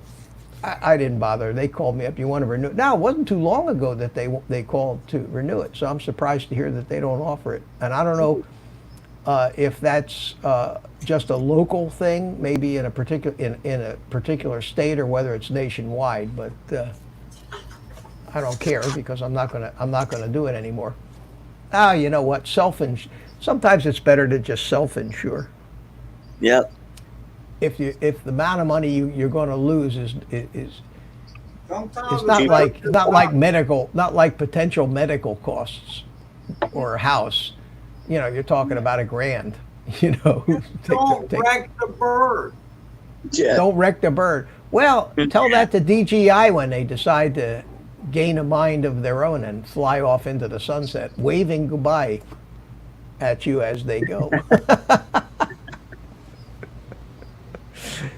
I didn't bother. They called me up. You want to renew it? Now, it wasn't too long ago that they called to renew it. So I'm surprised to hear that they don't offer it. And I don't know if that's just a local thing, maybe in a particular state, or whether it's nationwide. But I don't care, because I'm not gonna do it anymore. You know what? Sometimes it's better to just self-insure. Yep. If the amount of money you're going to lose is Sometimes it's not better. not like potential medical costs or a house. You're talking about $1,000. Don't wreck the bird. Yeah. Don't wreck the bird. Well, tell that to DJI when they decide to gain a mind of their own and fly off into the sunset, waving goodbye at you as they go.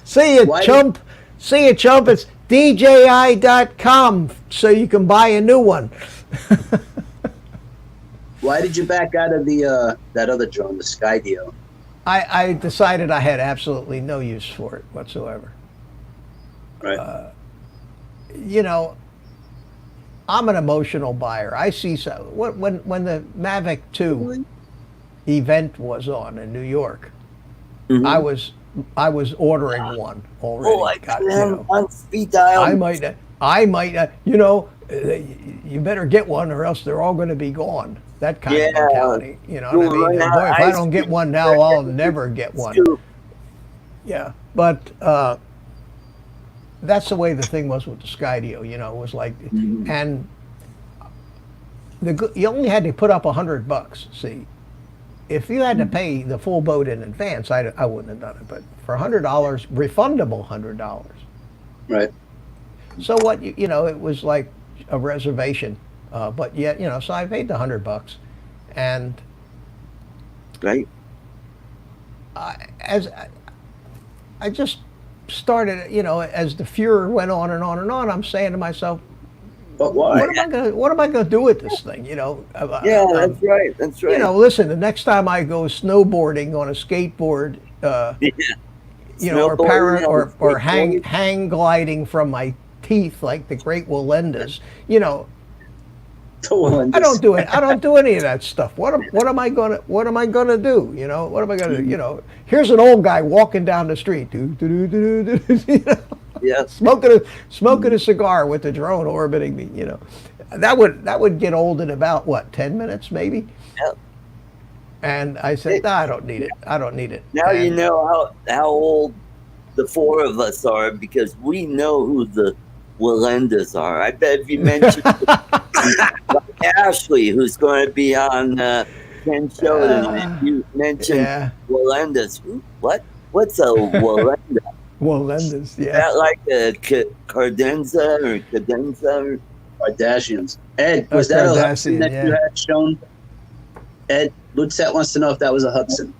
See you, Why- chump. See you, chump. It's DJI.com so you can buy a new one. Why did you back out of the that other drone, the Sky deal? I decided I had absolutely no use for it whatsoever. Right. I'm an emotional buyer. I see when the Mavic 2 event was on in New York, Mhm. I was ordering one already. Oh, I Got, got him on speed dial. I might, you better get one or else they're all going to be gone. That kind of Yeah. mentality. You know what I mean? Right And now, boy, if I I don't get see- one now, I'll never get one. Scoop. Yeah, but that's the way the thing was with the Skydio. It was like, Mhm. and you only had to put up $100. See, if you had to pay the full boat in advance, I wouldn't have done it. But for $100, refundable $100. Right. So what? It was like a reservation. But yet, so I paid the $100, and Right. I just started, as the furor went on and on and on, I'm saying to myself, But why? what am I gonna do with this thing? Yeah, that's right. That's right. Listen, the next time I go snowboarding on a skateboard, Yeah. or Snowboarding on a or skateboard. hang gliding from my teeth like the great Walendas, I don't do it. I don't do any of that stuff. What am I gonna do? You know, what am I gonna? You know, here's an old guy walking down the street, you know, Yeah. smoking a cigar with the drone orbiting me. You know, that would get old in about what 10 minutes maybe. Yep. And I said, nah, I don't need it. I don't need it. Now And- you know how old the four of us are because we know who the Walendas are. I bet if you mentioned like Ashley, who's going to be on Ken Sheldon, if you mentioned Yeah. Walendas, what? What's a Walenda? Walendas, Is yeah. that like a Cardenza or Cadenza? Kardashians. Ed, was that a Kardashian, Hudson that you yeah. had shown? Ed, Lutzette wants to know if that was a Hudson.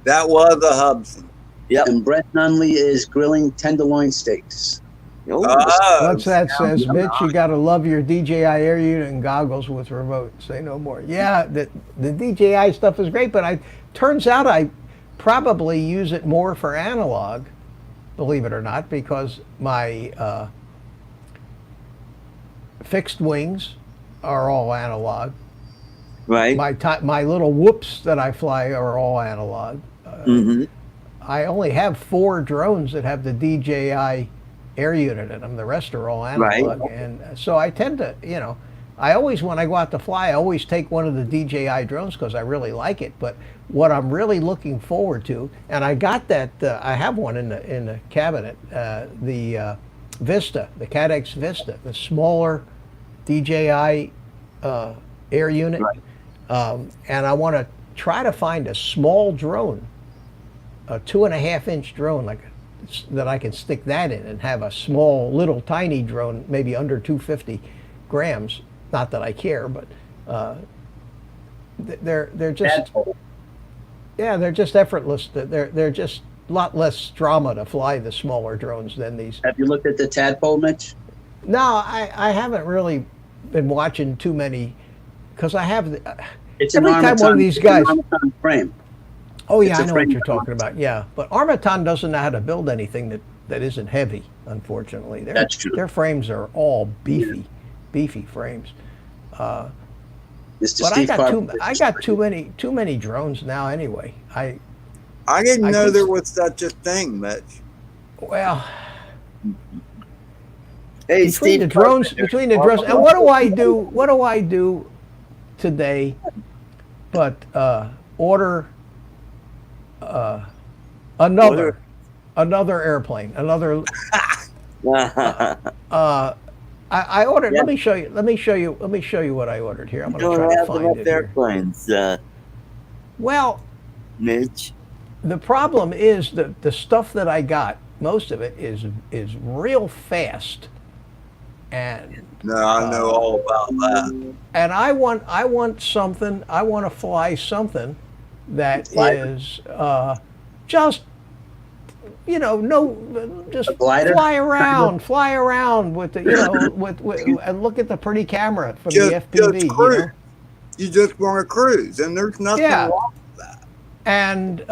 That was a Hudson. Yep. And Brent Nunley is grilling tenderloin steaks. Oh, What's that says, Mitch? You got to love your DJI Air unit and goggles with remote. Say no more. Yeah, the DJI stuff is great, but turns out I probably use it more for analog, believe it or not, because my fixed wings are all analog. right. My little whoops that I fly are all analog. Hmm. I only have 4 drones that have the DJI air unit in them. The rest are all analog. Right. And so I tend to, you know, I always, when I go out to fly, I always take one of the DJI drones because I really like it. But what I'm really looking forward to, and I got that, I have one in the cabinet, the Vista, the CADX Vista, the smaller DJI air unit. Right. And I want to try to find a small drone, a 2.5-inch drone, that I can stick that in and have a small, little, tiny drone, maybe under 250 grams. Not that I care, but they're just Tadpole. they're just effortless. They're just a lot less drama to fly the smaller drones than these. Have you looked at the tadpole, Mitch? No, I haven't really been watching too many because I have. It's Every an time one of these it's an guys- Armaton frame. Oh yeah, It's a I know what frame you're talking about. Yeah, but Armaton doesn't know how to build anything that isn't heavy. Unfortunately, That's true. Their frames are all beefy frames. Mr. But Steve Carpenter. I got too many drones now. Anyway, I didn't I know could- there was such a thing, Mitch. well Hey, between Steve the drones, Carpenter. and what do I do? What do I do today? But order another airplane, another. I ordered. Yeah. Let me show you what I ordered here. I'm You going to don't try to have find enough it here. airplanes, Well, Mitch. the problem is that the stuff that I got, most of it is real fast, and No, I know all about that. I want something. I want to fly something that Glider. is just just A glider? fly around with the with and look at the pretty camera from Just the FPV. just cruise. You just want to cruise, and there's nothing Yeah. wrong. And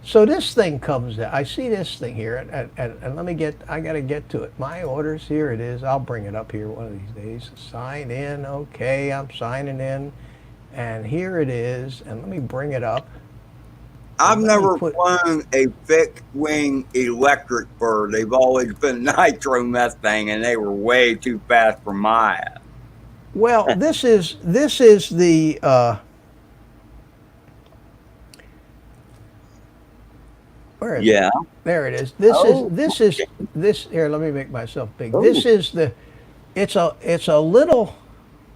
so this thing comes out. I see this thing here, and I got to get to it. My orders, here it is. I'll bring it up here one of these days. Sign in. Okay, I'm signing in. And here it is. And let me bring it up. I've Let me never put- flown a fixed wing electric bird. They've always been nitro Mustang, and they were way too fast for my ass. Well, this is the where is it? Yeah. There it is. This here, let me make myself big. This is the it's a little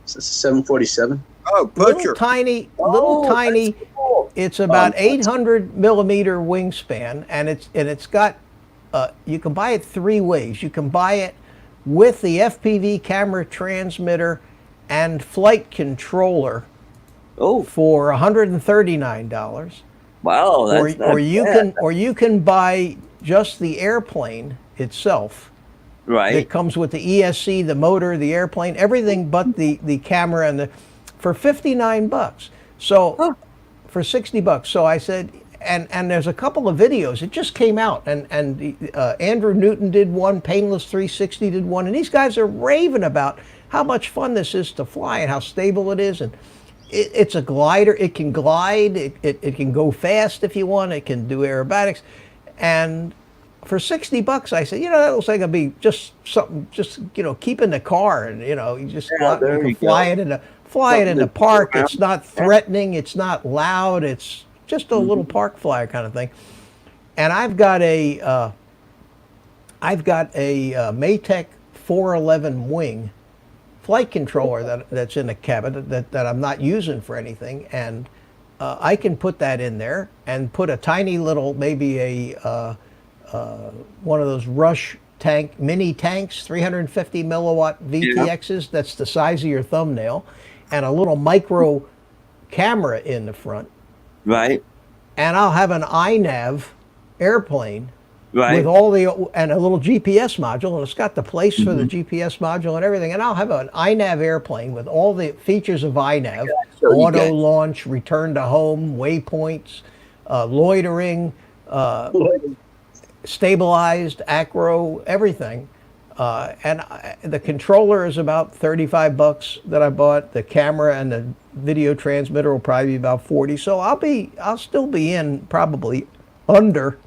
Is this a 747? Oh, little butcher. tiny Oh, tiny that's cool. it's about Oh, 800 millimeter wingspan, and it's got you can buy it 3 ways. You can buy it with the FPV camera transmitter and flight controller Oh, for $139. wow. That's not bad. you can buy just the airplane itself. Right. It comes with the ESC, the motor, the airplane, everything but the camera for $59. So for $60. So I said, and there's a couple of videos. It just came out, and Andrew Newton did one, Painless 360 did one, and these guys are raving about how much fun this is to fly and how stable it is. And it's a glider. It can glide. It can go fast if you want. It can do aerobatics. And for $60, I said, that looks like it'd be just something, just keep in the car, and you just go out and you can fly it in the park. It's not threatening. It's not loud. It's just a little park flyer kind of thing. And I've got a Maytech 411 wing flight controller that's in the cabin that I'm not using for anything, and I can put that in there and put a tiny little, maybe a one of those Rush tank mini tanks, 350 milliwatt VTXs. That's the size of your thumbnail, and a little micro camera in the front. Right. And I'll have an iNav airplane. Right. With all and a little GPS module, and it's got the place for the GPS module and everything. And I'll have an iNav airplane with all the features of iNav: auto launch, return to home, waypoints, loitering, stabilized, acro, everything. And the controller is about $35 that I bought. The camera and the video transmitter will probably be about $40. So I'll still be in probably under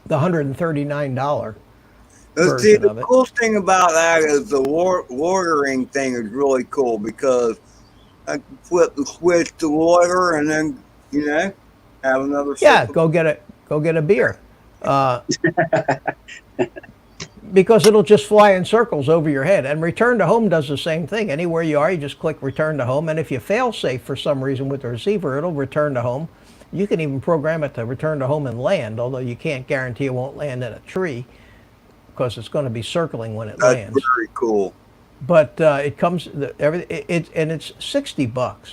the $139 version of it. The cool thing about that is the loitering thing is really cool, because I can flip the switch to loiter and then have another. Yeah, go get a beer, because it'll just fly in circles over your head. And return to home does the same thing. Anywhere you are, you just click return to home, and if you fail safe for some reason with the receiver, it'll return to home. You can even program it to return to home and land, although you can't guarantee it won't land in a tree, because it's going to be circling when it lands. That's very cool. But it comes and it's $60,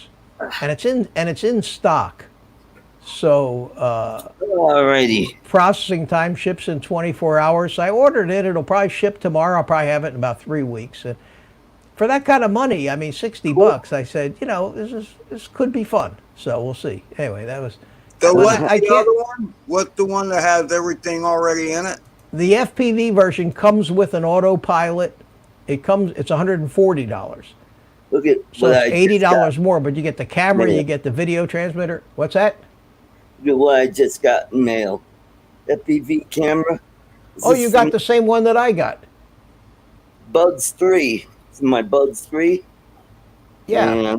and it's in stock. So alrighty. Processing time ships in 24 hours. I ordered it. It'll probably ship tomorrow. I'll probably have it in about 3 weeks. And for that kind of money, I mean, $60, I said, this could be fun. So we'll see. Anyway, that was. So what's the other one? What's the one that has everything already in it? The FPV version comes with an autopilot. It's $140. Look at So it's $80 more, but you get the camera, you get the video transmitter. What's that? Look at what I just got in mail. FPV camera. Oh, you got the same one that I got. Buds 3. It's my Buds 3. Yeah.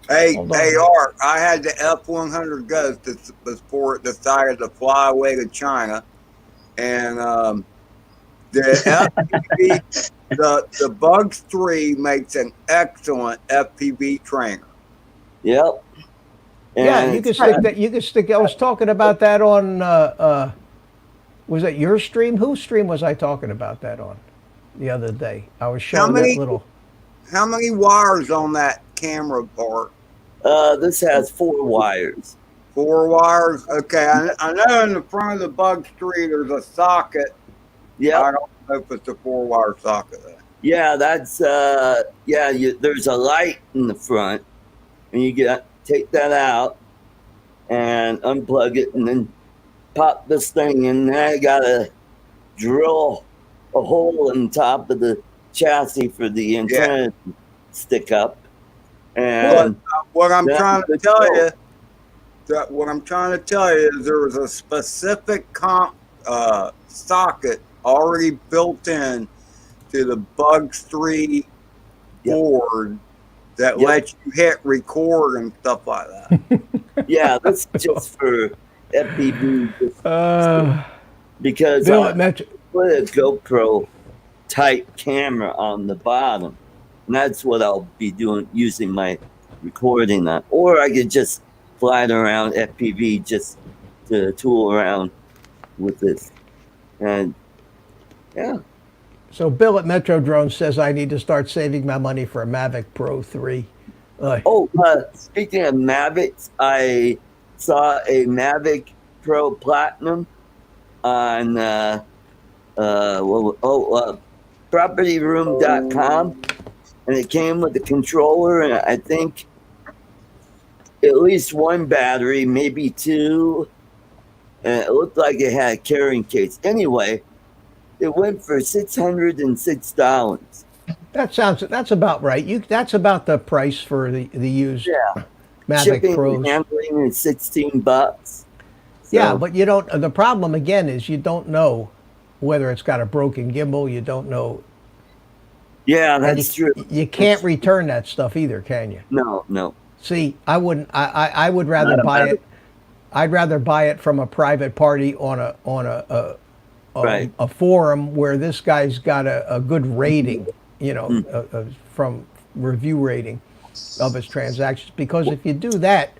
Hey, Art, I had the F-100 Ghost before it decided to fly away to China. And the FPV, the Bugs 3 makes an excellent FPV trainer. Yep. And yeah, you can stick that. You can stick. I was talking about that on. Was it your stream? Whose stream was I talking about that on the other day? I was showing that little. How many wires on that camera, Bart? This has 4 wires. 4 wires? Okay, I know in the front of the Bugs 3 there's a socket. Yeah. I don't know if it's a 4-wire socket. Yeah, that's there's a light in the front, and you take that out and unplug it, and then pop this thing in there. I gotta drill a hole in top of the chassis for the antenna to stick up. And what I'm trying to tell you is there was a specific socket already built in to the Bugs 3 board that lets you hit record and stuff like that. Yeah, that's just for FPV. Because Bill, I put a GoPro type camera on the bottom. And that's what I'll be doing, using my recording on. Or I could just fly it around FPV just to tool around with this. And yeah. So Bill at Metro Drone says I need to start saving my money for a Mavic Pro 3. Speaking of Mavics, I saw a Mavic Pro Platinum on propertyroom.com, and it came with the controller, and I think at least one battery, maybe two, and it looked like it had a carrying case. Anyway, it went for $606. That's about right. That's about the price for the used Yeah. Mavic Shipping Pros. and handling is $16. Yeah, but you don't. The problem again is you don't know whether it's got a broken gimbal. You don't know. Yeah, And that's true. You can't return that stuff either, can you? No. See, I wouldn't. I would rather Not a buy Mavic. it. I'd rather buy it from a private party on Right. a forum where this guy's got a good rating. You know, from review rating of his transactions. Because if you do that,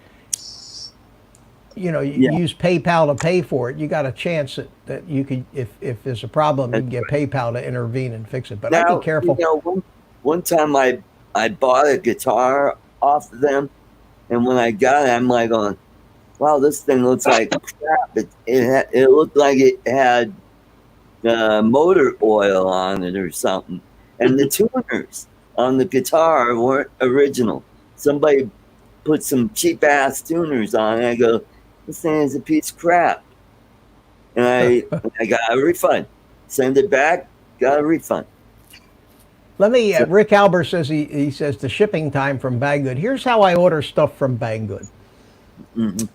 you know, you use PayPal to pay for it. You got a chance that you could, if there's a problem, you can get PayPal to intervene and fix it. But I'd be careful. You know, one time I bought a guitar off of them, and when I got it, I'm like, going, wow, this thing looks like crap. It looked like it had motor oil on it or something. And the tuners on the guitar weren't original. Somebody put some cheap ass tuners on it. I go, this thing is a piece of crap. And I got a refund. Send it back, got a refund. Let me, Rick Albert says, he says the shipping time from Banggood. Here's how I order stuff from Banggood. Mm-hmm.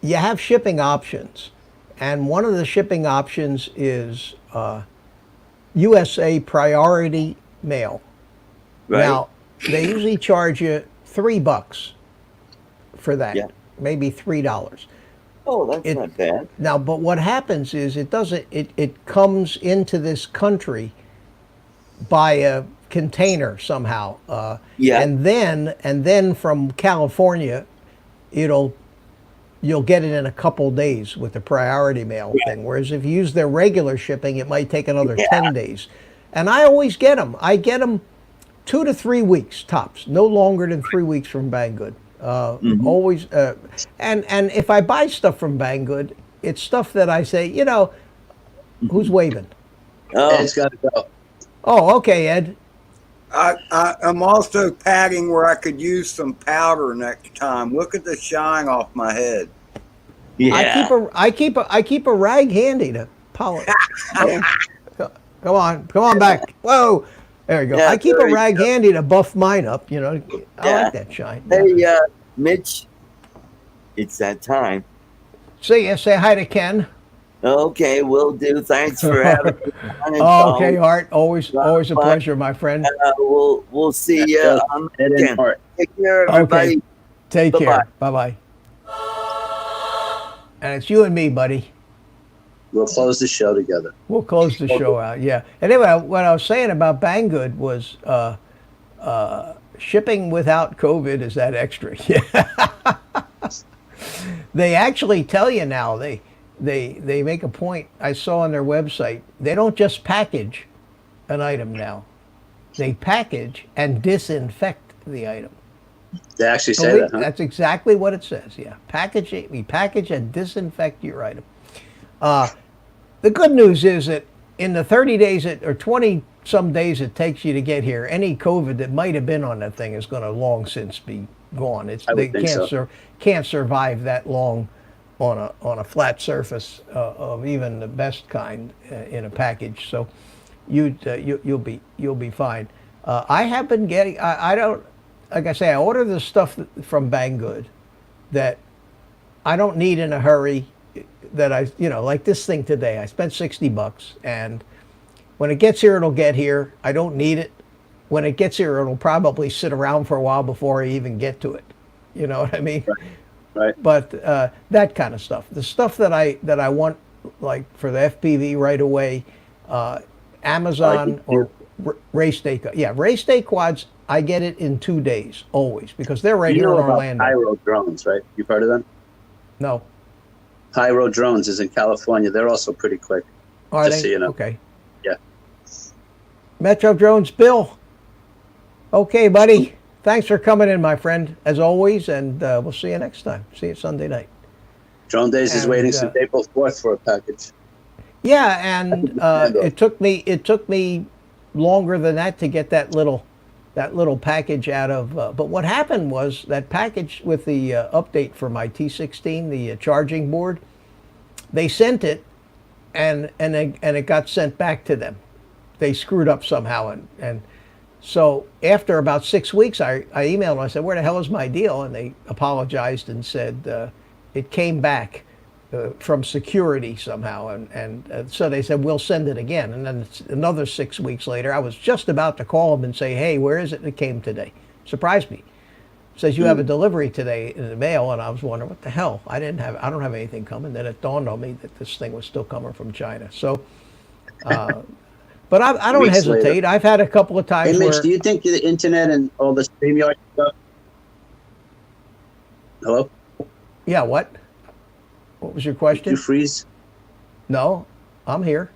You have shipping options. And one of the shipping options is USA Priority Mail. Right? Now, they usually charge you $3 for that, Yeah. maybe $3. Oh, that's not bad. Now, but what happens is it comes into this country by a container somehow. Yeah. And then from California, you'll get it in a couple days with the priority mail thing. Whereas if you use their regular shipping, it might take another 10 days. And I always get them. I get them 2 to 3 weeks tops, no longer than 3 weeks from Banggood. Always, and if I buy stuff from Banggood, it's stuff that I say, you know, who's waving? Oh, Ed's got to go. Oh, okay, Ed. I'm also padding where I could use some powder next time. Look at the shine off my head. yeah. I keep a rag handy to polish. Come on back. Whoa, there you go. Yeah, I keep a there you rag handy to buff mine up. You know, I Yeah. like that shine. Hey, Mitch, it's that time. See ya. Say hi to Ken. Okay, will do. Thanks for having me on. And Okay, Art. Always a fun. pleasure, my friend. We'll see you on the Ed and weekend. Art. Take care, everybody. Okay. Take Bye-bye. care. Bye bye. And it's you and me, buddy. We'll close the show together. We'll close the show out. Yeah. Anyway, what I was saying about Banggood was shipping without COVID is that extra. Yeah. They actually tell you now. They make a point. I saw on their website. They don't just package an item now. They package and disinfect the item. They actually say that, huh? That's exactly what it says. Yeah, we package and disinfect your item. The good news is that in the 30 days or 20 some days it takes you to get here, any COVID that might have been on that thing is going to long since be gone. I They would think so. can't survive that long on a flat surface of even the best kind in a package. So you'll be fine. I have been getting. I don't. Like I say, I order the stuff from Banggood that I don't need in a hurry. That like this thing today. I spent $60, and when it gets here, it'll get here. I don't need it. When it gets here, it'll probably sit around for a while before I even get to it. You know what I mean? Right. But that kind of stuff, the stuff that I want, like for the FPV right away, Amazon or race day. Yeah, race day quads. I get it in 2 days always because they're right You here know in about Orlando. Pyro drones, right? You've heard of them? No, Pyro drones is in California. They're also pretty quick. are Just they? so you know. Okay. Yeah. Metro Drones, Bill. Okay, buddy. Thanks for coming in, my friend, as always, and we'll see you next time. See you Sunday night. Drone Days is And, waiting since April 4th for a package. Yeah, and it took me longer than that to get that little that little package out of. But what happened was that package with the update for my T16, the charging board, they sent it, and it got sent back to them. They screwed up somehow, and so after about 6 weeks, I emailed them. I said, "Where the hell is my deal?" And they apologized and said it came back from security somehow, and so they said, "We'll send it again." And then another 6 weeks later, I was just about to call them and say, "Hey, where is it?" And it came today. Surprised me. Says you have a delivery today in the mail, and I was wondering what the hell. I don't have anything coming. Then it dawned on me that this thing was still coming from China. So. But I don't Weeks hesitate. later. I've had a couple of times Hey, Mitch, where. do you think the internet and all the StreamYard stuff? Hello? Yeah, what? What was your Did question? you freeze? No, I'm here.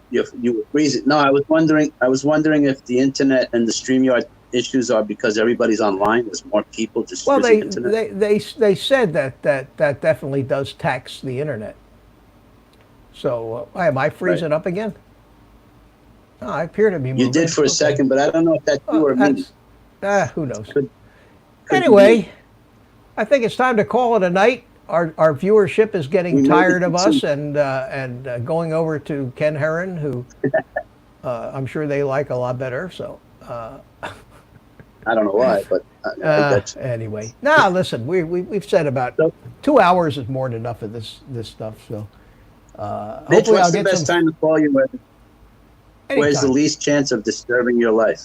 You were freezing. No, I was wondering if the internet and the StreamYard issues are because everybody's online. There's more people just Well, using internet. they said that definitely does tax the internet. So am I freezing up again? No, I appear to be moving. You did for a Okay. second, but I don't know if that's you or me. Who knows? Could Anyway, be. I think it's time to call it a night. Our viewership is getting We made tired it of to us and going over to Ken Herron, who I'm sure they like a lot better. So I don't know why, but that's anyway, listen, we've said about 2 hours is more than enough of this stuff. So Mitch, hopefully what's I'll the get best some. time to call you? Where's the Anytime. least chance of disturbing your life?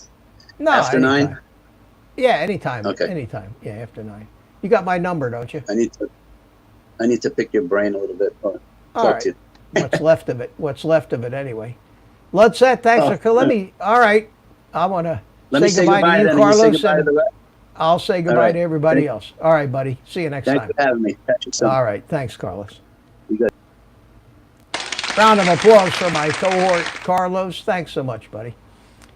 No, After anytime. 9? Yeah, anytime. Okay. Anytime. Yeah, after 9. You got my number, don't you? I need to pick your brain a little bit. All Talk right. to you. What's left of it? What's left of it anyway? Ludset, thanks for let me. All right, I want to say goodbye to you, then, and Carlos, say goodbye to and the rest. I'll say goodbye right. to everybody else. All right, buddy. See you next Thanks time. for having me. Catch you soon. All right, thanks, Carlos. You good. Round of applause for my cohort, Carlos. Thanks so much, buddy.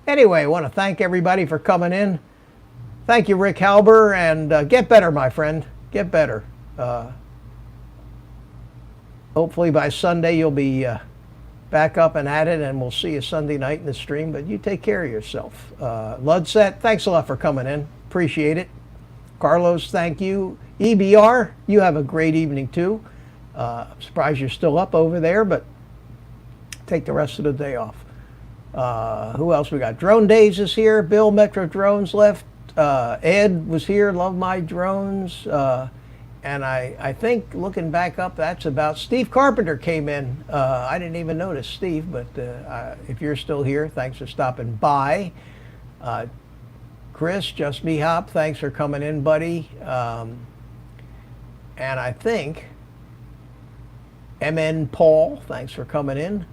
Anyway, I want to thank everybody for coming in. Thank you, Rick Halber, and get better, my friend. Get better. Hopefully by Sunday you'll be back up and at it, and we'll see you Sunday night in the stream. But you take care of yourself. Ludset, thanks a lot for coming in. Appreciate it. Carlos, thank you. EBR, you have a great evening too. I'm surprised you're still up over there, but take the rest of the day off. Who else we got? Drone Days is here. Bill Metro Drones left. Ed was here. Love my drones. And I think looking back up, that's about. Steve Carpenter came in. I didn't even notice Steve, but if you're still here, thanks for stopping by. Chris, Just Me Hop, thanks for coming in, buddy. And I think MN Paul, thanks for coming in.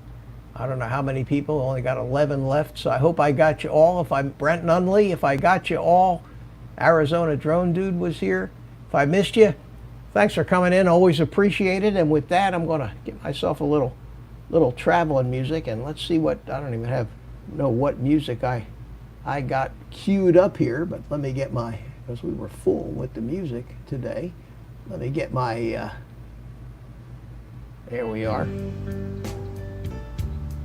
I don't know how many people, only got 11 left, so I hope I got you all. If I'm Brent Nunley, if I got you all. Arizona Drone Dude was here. If I missed you, thanks for coming in, always appreciated. And with that, I'm gonna get myself a little traveling music, and let's see what, I don't even know what music I got queued up here, but let me get my, because we were full with the music today, let me get my, there we are,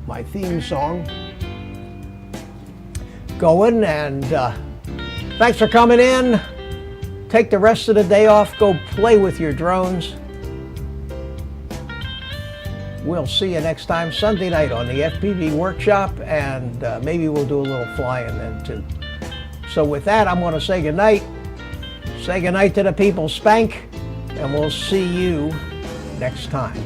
my theme song going. And thanks for coming in. Take the rest of the day off, go play with your drones. We'll see you next time Sunday night on the FPV workshop, and maybe we'll do a little flying then too. So with that, I'm going to say goodnight. Say goodnight to the people, Spank, and we'll see you next time.